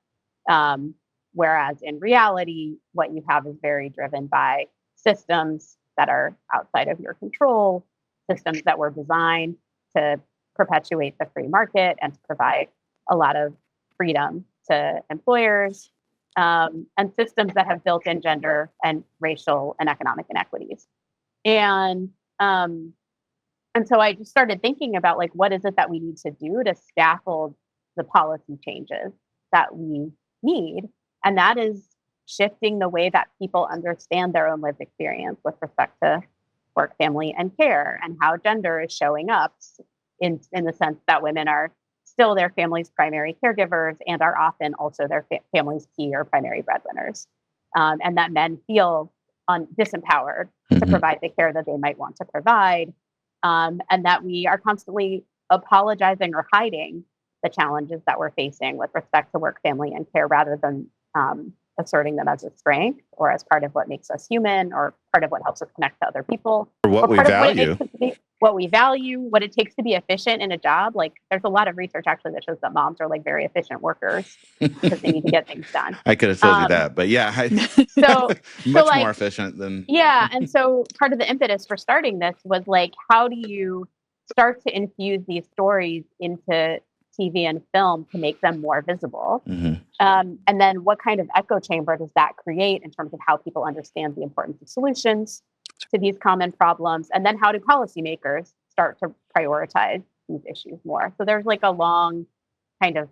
A: Whereas in reality, what you have is very driven by systems that are outside of your control, systems that were designed to perpetuate the free market and to provide a lot of freedom to employers, and systems that have built-in gender and racial and economic inequities. And so I just started thinking about like, what is it that we need to do to scaffold the policy changes that we need? And that is shifting the way that people understand their own lived experience with respect to work, family, and care, and how gender is showing up in the sense that women are still their family's primary caregivers and are often also their family's key or primary breadwinners. And that men feel disempowered to provide the care that they might want to provide. And that we are constantly apologizing or hiding the challenges that we're facing with respect to work, family, and care, rather than asserting them as a strength or as part of what makes us human or part of what helps us connect to other people.
B: Or what we value.
A: What we value, what it takes to be efficient in a job. Like there's a lot of research actually that shows that moms are like very efficient workers because they need to get things done.
B: I could have told you that, but yeah, much more efficient than.
A: Yeah. And so part of the impetus for starting this was like, how do you start to infuse these stories into TV and film to make them more visible? And then what kind of echo chamber does that create in terms of how people understand the importance of solutions to these common problems? And then how do policymakers start to prioritize these issues more? So there's like a long kind of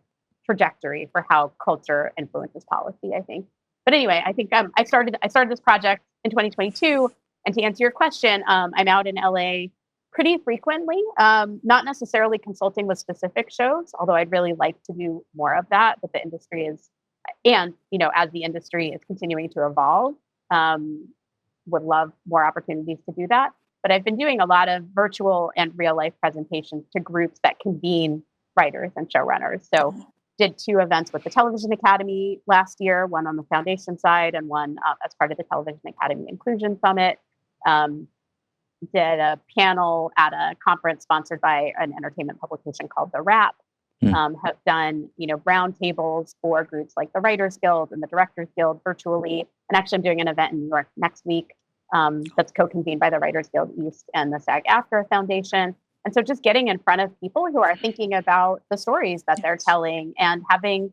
A: trajectory for how culture influences policy, I think. But anyway, I think I started this project in 2022. And to answer your question, I'm out in LA pretty frequently, not necessarily consulting with specific shows, although I'd really like to do more of that. But the industry is, and as the industry is continuing to evolve, would love more opportunities to do that. But I've been doing a lot of virtual and real life presentations to groups that convene writers and showrunners. So did 2 events with the Television Academy last year, one on the foundation side and one as part of the Television Academy Inclusion Summit. Did a panel at a conference sponsored by an entertainment publication called The Wrap. Have done, roundtables for groups like the Writers Guild and the Directors Guild virtually. And actually I'm doing an event in New York next week that's co-convened by the Writers Guild East and the SAG-AFTRA Foundation. And so just getting in front of people who are thinking about the stories that they're telling and having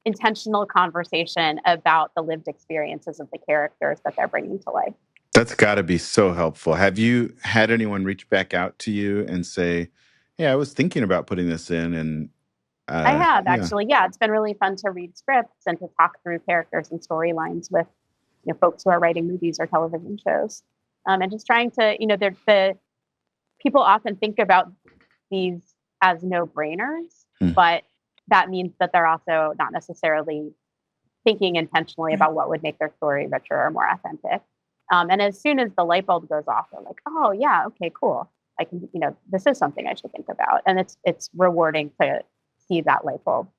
A: intentional conversation about the lived experiences of the characters that they're bringing to life.
B: That's got to be so helpful. Have you had anyone reach back out to you and say, "Hey, I was thinking about putting this in," and
A: I have actually. Yeah, it's been really fun to read scripts and to talk through characters and storylines with folks who are writing movies or television shows, and just trying to the people often think about these as no-brainers, but that means that they're also not necessarily thinking intentionally about what would make their story richer or more authentic. And as soon as the light bulb goes off, they're like, "Oh yeah, okay, cool. I can, this is something I should think about." And it's rewarding to see that light bulb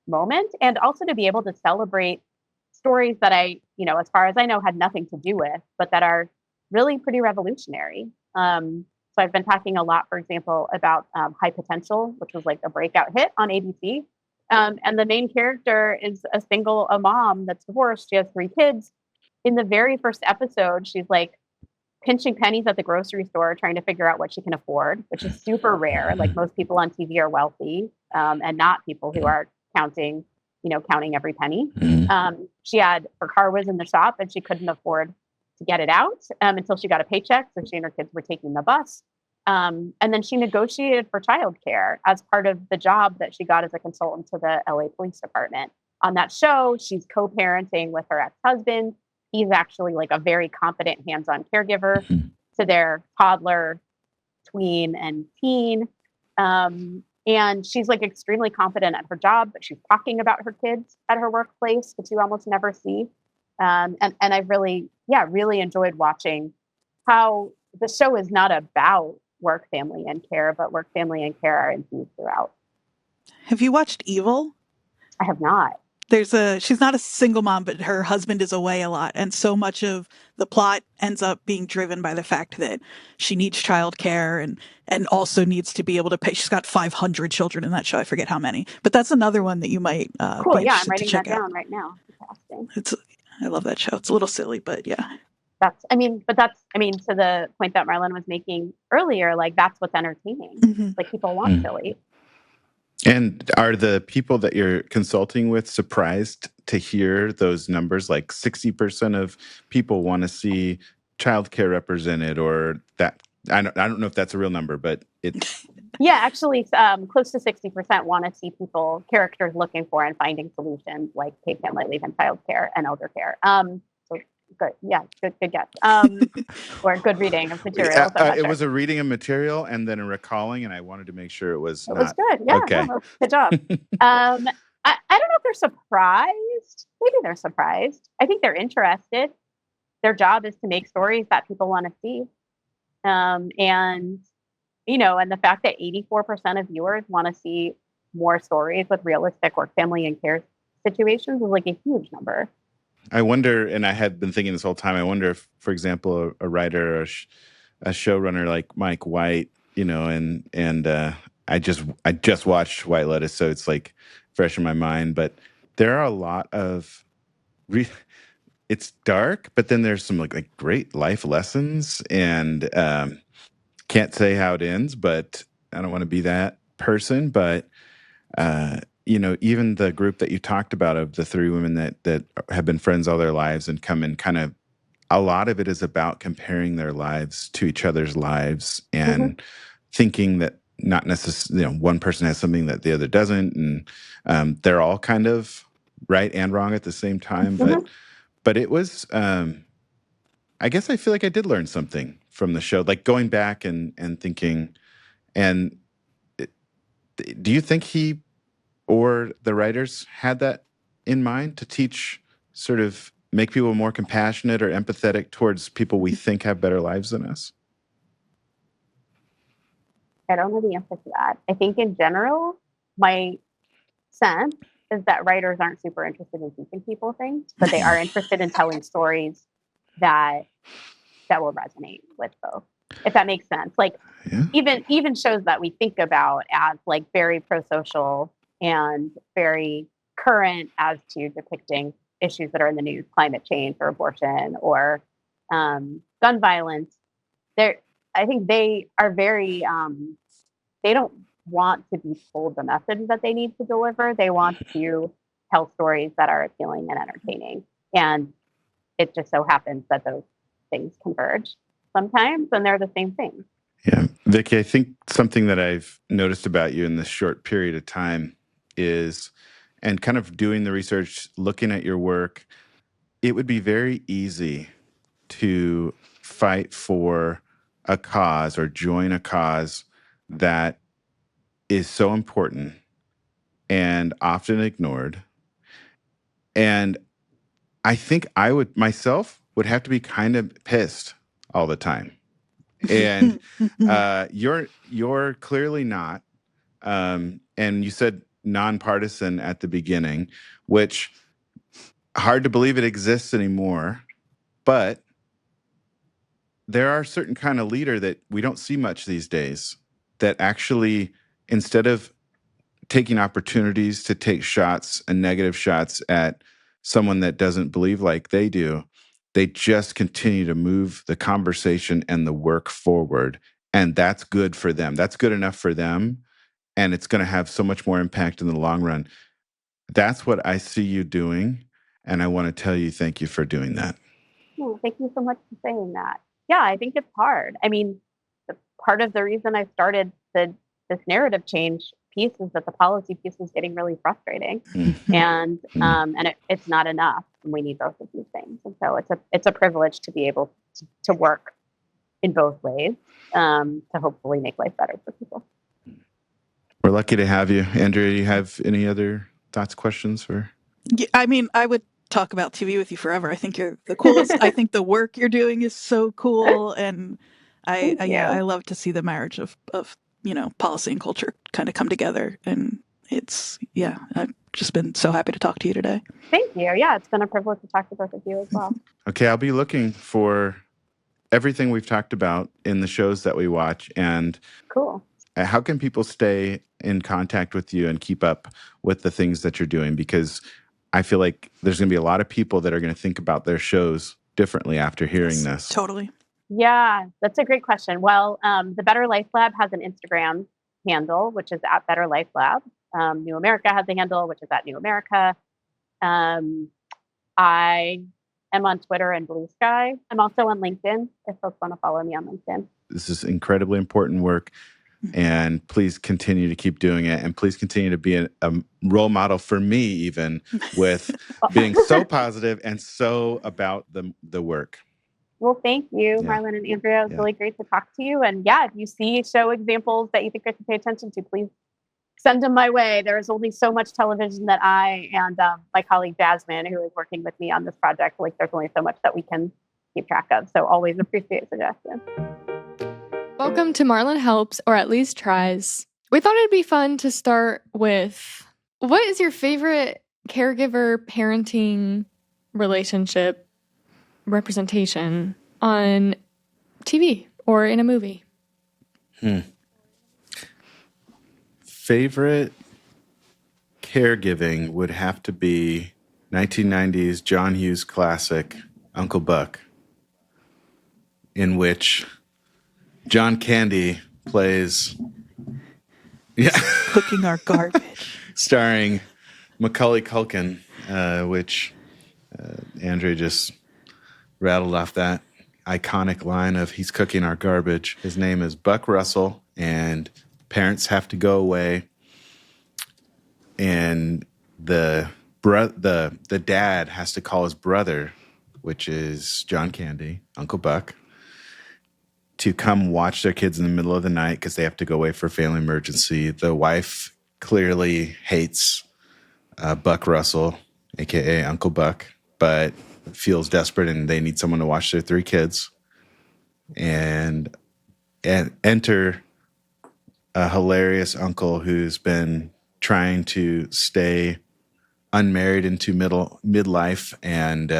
A: moment, and also to be able to celebrate stories that I, as far as I know, had nothing to do with, but that are really pretty revolutionary. So I've been talking a lot, for example, about High Potential, which was like a breakout hit on ABC. And the main character is a mom that's divorced. She has 3 kids. In the very first episode, she's like pinching pennies at the grocery store, trying to figure out what she can afford, which is super rare. Like most people on TV are wealthy, and not people who are counting every penny. Her car was in the shop and she couldn't afford to get it out until she got a paycheck. So she and her kids were taking the bus. And then she negotiated for childcare as part of the job that she got as a consultant to the LA Police Department. On that show, she's co-parenting with her ex-husband, he's actually like a very competent hands-on caregiver
B: Mhm.
A: to their toddler, tween, and teen. And she's like extremely competent at her job, but she's talking about her kids at her workplace, which you almost never see. And I've really, really enjoyed watching how the show is not about work, family, and care, but work, family, and care are infused throughout.
C: Have you watched Evil?
A: I have not.
C: She's not a single mom, but her husband is away a lot. And so much of the plot ends up being driven by the fact that she needs childcare and also needs to be able to pay. She's got 500 children in that show. I forget how many, but that's another one that you might
A: Cool.
C: be
A: Yeah, I'm
C: interested to
A: writing
C: check
A: that
C: out.
A: down right now. Fantastic.
C: I love that show. It's a little silly, but yeah.
A: That's to the point that Marlon was making earlier, like that's what's entertaining.
C: Mhm.
A: Like people want
B: Mm.
A: silly.
B: And are the people that you're consulting with surprised to hear those numbers? Like 60% of people want to see childcare represented, or that I don't know if that's a real number, but it's
A: Yeah, actually, close to 60% want to see characters looking for and finding solutions like paid family leave and childcare and elder care. So good, yeah, good guess. Or good reading of materials. I'm not
B: it
A: sure.
B: was a reading of material and then a recalling, and I wanted to make sure it was
A: It was
B: not
A: good. Yeah,
B: okay.
A: no, good job. I don't know if they're surprised. Maybe they're surprised. I think they're interested. Their job is to make stories that people want to see. And and the fact that 84% of viewers want to see more stories with realistic work, family, and care situations is like a huge number.
B: I wonder, and I had been thinking this whole time, I wonder if, for example, a writer or a showrunner like Mike White, and I just watched White Lotus, so it's like fresh in my mind. But there are a lot of it's dark, but then there's some like great life lessons, and can't say how it ends, but I don't want to be that person. But even the group that you talked about of the three women that have been friends all their lives and come in kind of, a lot of it is about comparing their lives to each other's lives and thinking that not necessarily, one person has something that the other doesn't. And they're all kind of right and wrong at the same time. But it was, I guess I feel like I did learn something from the show, like going back and thinking, and do you think he or the writers had that in mind to teach, sort of make people more compassionate or empathetic towards people we think have better lives than us?
A: I don't know the answer to that. I think in general, my sense is that writers aren't super interested in teaching people things, but they are interested in telling stories that will resonate with folks. If that makes sense. Like even shows that we think about as like very pro-social and very current as to depicting issues that are in the news, climate change or abortion or gun violence. I think they are very they don't want to be told the message that they need to deliver. They want to tell stories that are appealing and entertaining. And it just so happens that those things converge sometimes, and they're the same thing.
B: Yeah. Vicki, I think something that I've noticed about you in this short period of time is, and kind of doing the research, looking at your work, it would be very easy to fight for a cause or join a cause that is so important and often ignored. And I think I would myself would have to be kind of pissed all the time. And you're clearly not. And you said nonpartisan at the beginning, which hard to believe it exists anymore. But there are certain kind of leader that we don't see much these days that actually, instead of taking opportunities to take shots and negative shots at someone that doesn't believe like they do, they just continue to move the conversation and the work forward. And that's good for them. That's good enough for them. And it's going to have so much more impact in the long run. That's what I see you doing. And I want to tell you, thank you for doing that.
A: Oh, thank you so much for saying that. Yeah, I think it's hard. I mean, part of the reason I started this narrative change piece is that the policy piece is getting really frustrating, and it's not enough. and we need both of these things. And so it's a privilege to be able to work in both ways, to hopefully make life better for people.
B: We're lucky to have you. Andrea, do you have any other thoughts, questions for?
C: Yeah, I mean, I would talk about TV with you forever. I think you're the coolest. I think the work you're doing is so cool, and I love to see the marriage of policy and culture kind of come together. And I've just been so happy to talk to you today.
A: Thank you. Yeah, it's been a privilege to talk to both of you as well.
B: Okay, I'll be looking for everything we've talked about in the shows that we watch. And
A: cool.
B: How can people stay in contact with you and keep up with the things that you're doing? Because I feel like there's going to be a lot of people that are going to think about their shows differently after hearing this.
C: Totally.
A: Yeah, that's a great question. Well, the Better Life Lab has an Instagram handle, which is at Better Life Lab. New America has a handle, which is at New America. I am on Twitter and Blue Sky. I'm also on LinkedIn if folks want to follow me on LinkedIn.
B: This is incredibly important work. And please continue to keep doing it. And please continue to be a role model for me, even with being so positive and so about the work.
A: Well, thank you, Marlon and Andrea. It was really great to talk to you. And if you see show examples that you think I should pay attention to, please send them my way. There is only so much television that I and my colleague Jasmine, who is working with me on this project, there's only so much that we can keep track of. So always appreciate suggestions.
D: Welcome to Marlon Helps, or at least tries. We thought it'd be fun to start with, what is your favorite caregiver parenting relationship representation on TV or in a movie?
B: Favorite caregiving would have to be 1990s John Hughes classic, Uncle Buck, in which John Candy plays
C: cooking our garbage,
B: starring Macaulay Culkin, which Andrea just rattled off that iconic line of "he's cooking our garbage." His name is Buck Russell, and parents have to go away, and the dad has to call his brother, which is John Candy, Uncle Buck, to come watch their kids in the middle of the night because they have to go away for a family emergency. The wife clearly hates Buck Russell, a.k.a. Uncle Buck, but feels desperate and they need someone to watch their 3 kids. And enter a hilarious uncle who's been trying to stay unmarried into midlife and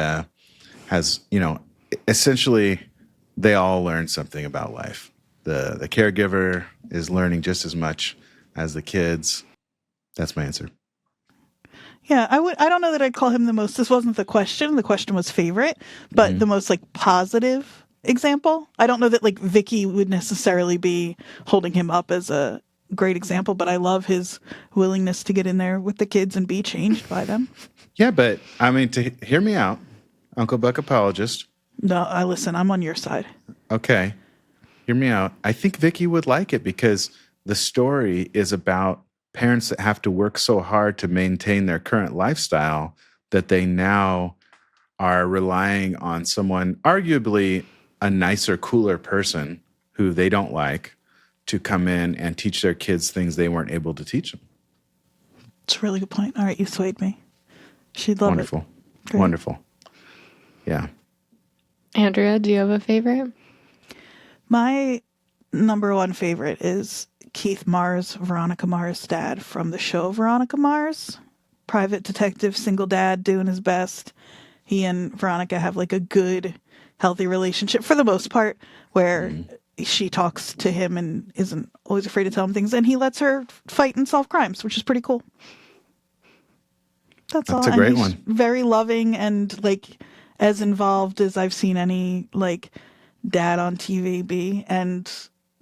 B: has, essentially they all learn something about life. The caregiver is learning just as much as the kids. That's my answer.
C: Yeah, I don't know that I'd call him the most. This wasn't the question. The question was favorite, but the most positive example. I don't know that Vicki would necessarily be holding him up as a great example, but I love his willingness to get in there with the kids and be changed by them.
B: Yeah, but I mean, to hear me out, Uncle Buck apologist.
C: No, I'm on your side.
B: Okay. Hear me out. I think Vicki would like it because the story is about parents that have to work so hard to maintain their current lifestyle that they now are relying on someone, arguably a nicer, cooler person who they don't like, to come in and teach their kids things they weren't able to teach them.
C: It's a really good point. All right, you swayed me. She'd love
B: Wonderful.
C: it. Great.
B: Wonderful. Yeah.
D: Andrea, do you have a favorite?
C: My number one favorite is Keith Mars, Veronica Mars' dad from the show Veronica Mars. Private detective, single dad, doing his best. He and Veronica have a good, healthy relationship for the most part, where she talks to him and isn't always afraid to tell him things, and he lets her fight and solve crimes, which is pretty cool. That's all.
B: That's a great one.
C: Very loving and as involved as I've seen any dad on TV be. And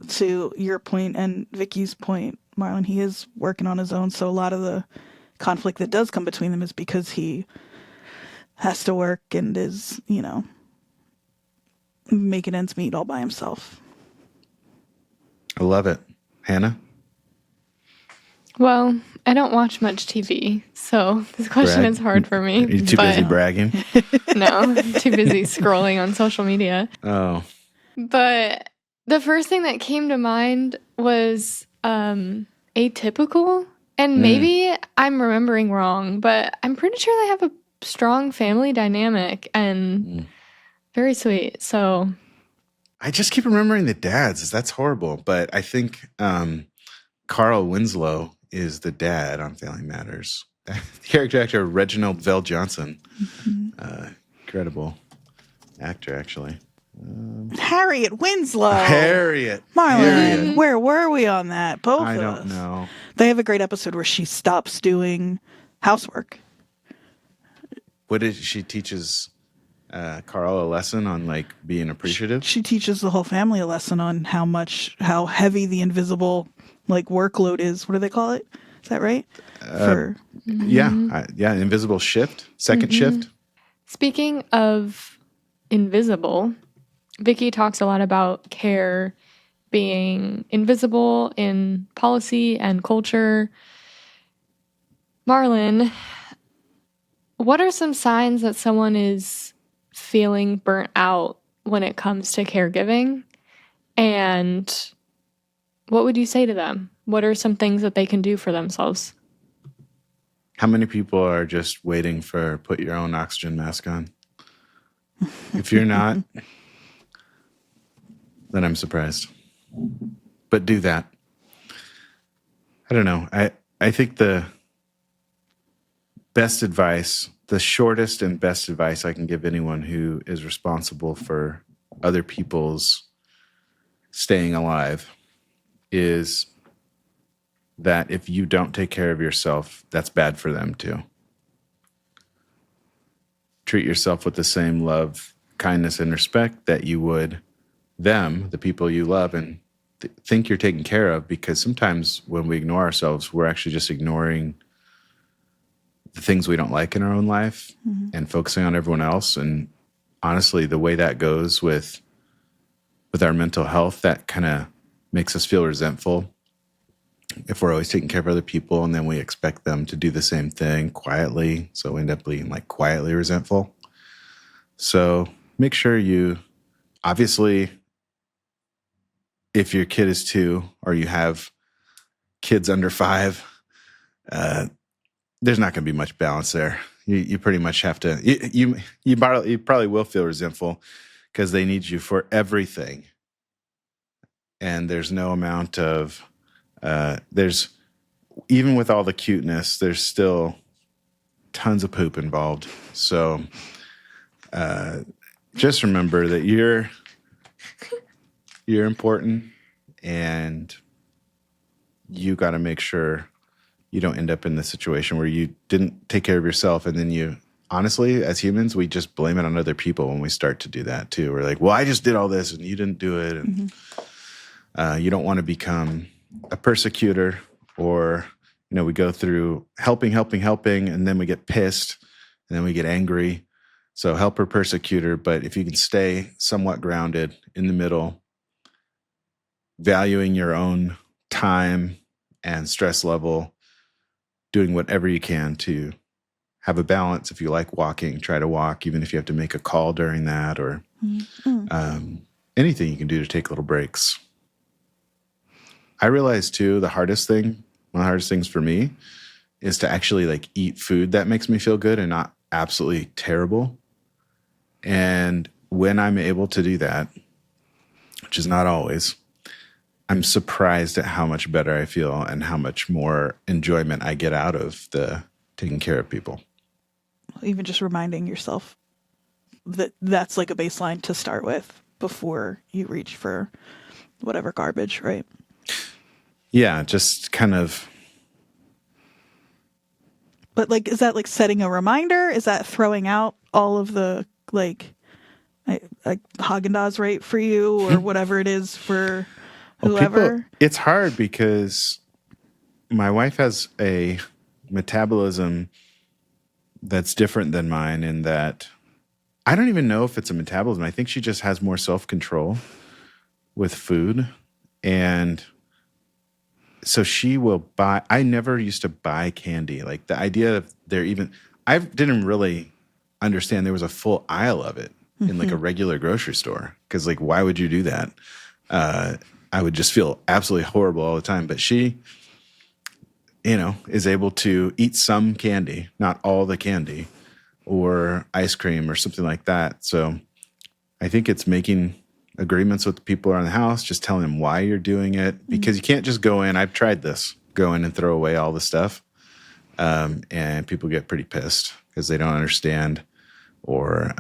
C: to your point and Vicki's point, Marlon, he is working on his own. So a lot of the conflict that does come between them is because he has to work and is, making ends meet all by himself.
B: I love it. Hannah?
D: Well, I don't watch much TV, so this question
B: Brag?
D: is hard for me.
B: Are you too busy bragging?
D: No, too busy scrolling on social media.
B: Oh,
D: But the first thing that came to mind was atypical. And maybe I'm remembering wrong, but I'm pretty sure they have a strong family dynamic and very sweet. So
B: I just keep remembering the dads. That's horrible. But I think Carl Winslow is the dad on Family Matters. Character actor Reginald Vell Johnson. Incredible actor, actually.
C: Harriet Winslow.
B: Harriet.
C: Marlon, where were we on that? Both
B: I
C: of
B: don't
C: us.
B: know.
C: They have a great episode where she stops doing housework.
B: What did she teaches Carl a lesson on like being appreciative?
C: She teaches the whole family a lesson on how heavy the invisible like workload is. What do they call it? Is that right?
B: Yeah, invisible shift, second shift.
D: speaking of invisible, Vicki talks a lot about care being invisible in policy and culture. Marlon, what are some signs that someone is feeling burnt out when it comes to caregiving? And what would you say to them? What are some things that they can do for themselves?
B: How many people are just waiting for put your own oxygen mask on? If you're not, then I'm surprised. But do that. I don't know. I think the best advice, the shortest and best advice I can give anyone who is responsible for other people's staying alive is that if you don't take care of yourself, that's bad for them too. Treat yourself with the same love, kindness, and respect that you would them, the people you love, and think you're taken care of, because sometimes when we ignore ourselves, we're actually just ignoring the things we don't like in our own life and focusing on everyone else. And honestly, the way that goes with our mental health, that kind of makes us feel resentful if we're always taking care of other people and then we expect them to do the same thing quietly. So we end up being like quietly resentful. So make sure you, obviously, if your kid is 2 or you have kids under 5, there's not going to be much balance there. You pretty much have to, you probably will feel resentful because they need you for everything. And there's no amount of, even with all the cuteness, there's still tons of poop involved. So just remember that you're important, and you got to make sure you don't end up in the situation where you didn't take care of yourself. And then you, honestly, as humans, we just blame it on other people when we start to do that too. We're like, well, I just did all this and you didn't do it. And you don't want to become a persecutor, or, we go through helping, and then we get pissed and then we get angry. So helper, persecutor. But if you can stay somewhat grounded in the middle, valuing your own time and stress level, doing whatever you can to have a balance. If you like walking, try to walk, even if you have to make a call during that, or anything you can do to take little breaks. I realize too, one of the hardest things for me is to actually like eat food that makes me feel good and not absolutely terrible. And when I'm able to do that, which is not always, I'm surprised at how much better I feel and how much more enjoyment I get out of the taking care of people.
C: Even just reminding yourself that that's like a baseline to start with before you reach for whatever garbage, right?
B: Yeah, just kind of.
C: But like, is that like setting a reminder? Is that throwing out all of the like Haagen-Dazs rate for you, or whatever it is for whoever?
B: It's hard because my wife has a metabolism that's different than mine, in that I don't even know if it's a metabolism. I think she just has more self-control with food. And so she will buy. I never used to buy candy. Like the idea of I didn't really understand there was a full aisle of it in like a regular grocery store. Because like, why would you do that? I would just feel absolutely horrible all the time. But she, is able to eat some candy, not all the candy, or ice cream or something like that. So I think it's making agreements with the people around the house, just telling them why you're doing it, because you can't just go in. I've tried this, go in and throw away all the stuff. And people get pretty pissed because they don't understand, or,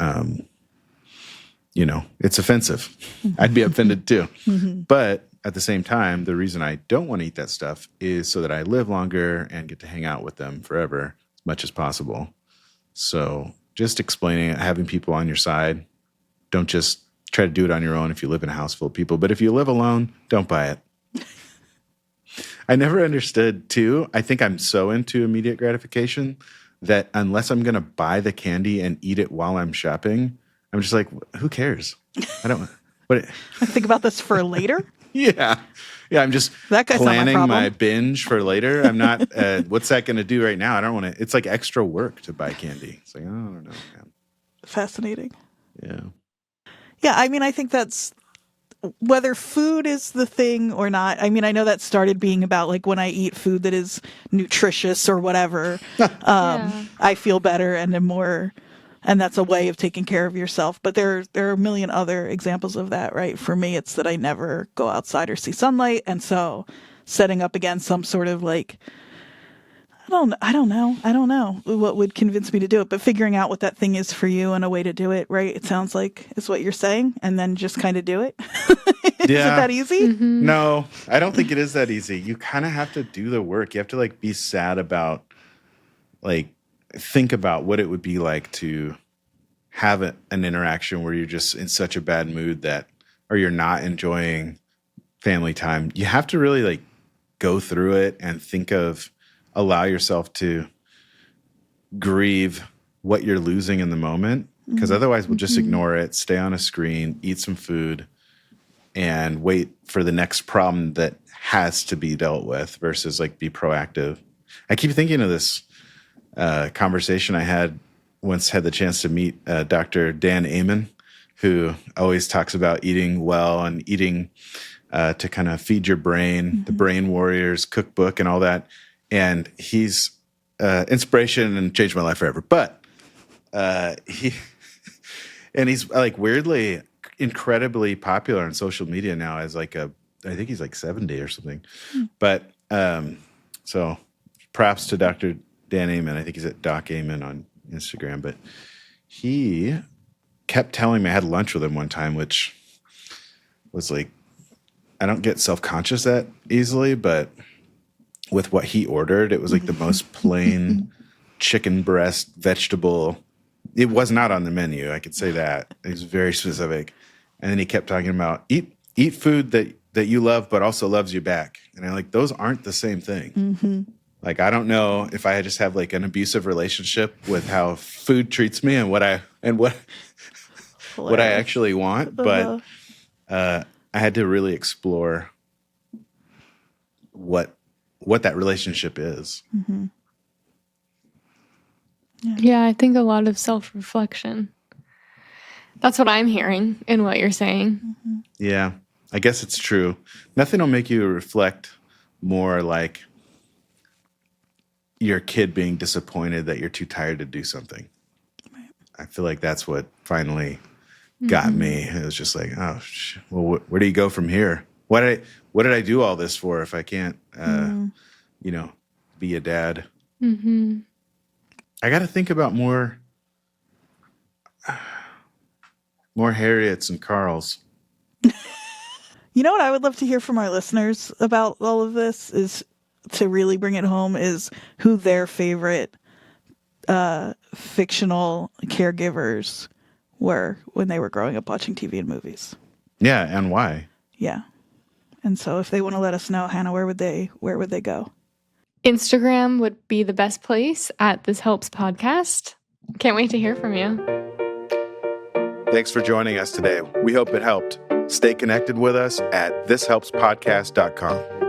B: it's offensive. I'd be offended too. But at the same time, the reason I don't want to eat that stuff is so that I live longer and get to hang out with them forever as much as possible. So just explaining it, having people on your side. Don't just try to do it on your own if you live in a house full of people. But if you live alone, don't buy it. I never understood, too. I think I'm so into immediate gratification that unless I'm going to buy the candy and eat it while I'm shopping, I'm just like, who cares? I don't. What?
C: I think about this for later.
B: Yeah. I'm just planning my binge for later. I'm not. What's that going to do right now? I don't want to. It's like extra work to buy candy. It's like, I don't know, man.
C: Fascinating.
B: Yeah.
C: Yeah, I mean, I think that's whether food is the thing or not. I mean, I know that started being about like when I eat food that is nutritious or whatever, I feel better and am more, and that's a way of taking care of yourself. But there are a million other examples of that, right? For me, it's that I never go outside or see sunlight. And so setting up against some sort of like, I don't know what would convince me to do it, but figuring out what that thing is for you and a way to do it, right? It sounds like is what you're saying, and then just kind of do it. Is it that easy?
D: Mm-hmm.
B: No, I don't think it is that easy. You kind of have to do the work. You have to like be sad about, like, think about what it would be like to have an interaction where you're just in such a bad mood or you're not enjoying family time. You have to really like go through it and allow yourself to grieve what you're losing in the moment, because otherwise we'll just ignore it, stay on a screen, eat some food, and wait for the next problem that has to be dealt with versus like be proactive. I keep thinking of this conversation I once had the chance to meet Dr. Dan Amen, who always talks about eating well and eating to kind of feed your brain, the Brain Warriors cookbook and all that. And he's inspiration and changed my life forever. But he's like weirdly incredibly popular on social media now as like I think he's like 70 or something. But so props to Dr. Dan Amen. I think he's at Doc Amen on Instagram. But he kept telling me, I had lunch with him one time, which was like, I don't get self-conscious that easily, but with what he ordered, it was like the most plain chicken breast vegetable. It was not on the menu, I could say that. It was very specific. And then he kept talking about eat food that you love but also loves you back. And I'm like, those aren't the same thing. Like, I don't know if I just have like an abusive relationship with how food treats me and what I actually want, but I had to really explore what that relationship is.
D: Yeah, I think a lot of self-reflection. That's what I'm hearing in what you're saying.
B: Yeah, I guess it's true. Nothing will make you reflect more like your kid being disappointed that you're too tired to do something. Right. I feel like that's what finally got me. It was just like, oh, well, where do you go from here? What did I do all this for if I can't, be a dad? I got to think about more Harriets and Carls.
C: You know what I would love to hear from our listeners about all of this is to really bring it home is who their favorite fictional caregivers were when they were growing up watching TV and movies.
B: Yeah, and why?
C: Yeah. And so if they want to let us know, Hannah, where would they go?
D: Instagram would be the best place at This Helps Podcast. Can't wait to hear from you.
B: Thanks for joining us today. We hope it helped. Stay connected with us at thishelpspodcast.com.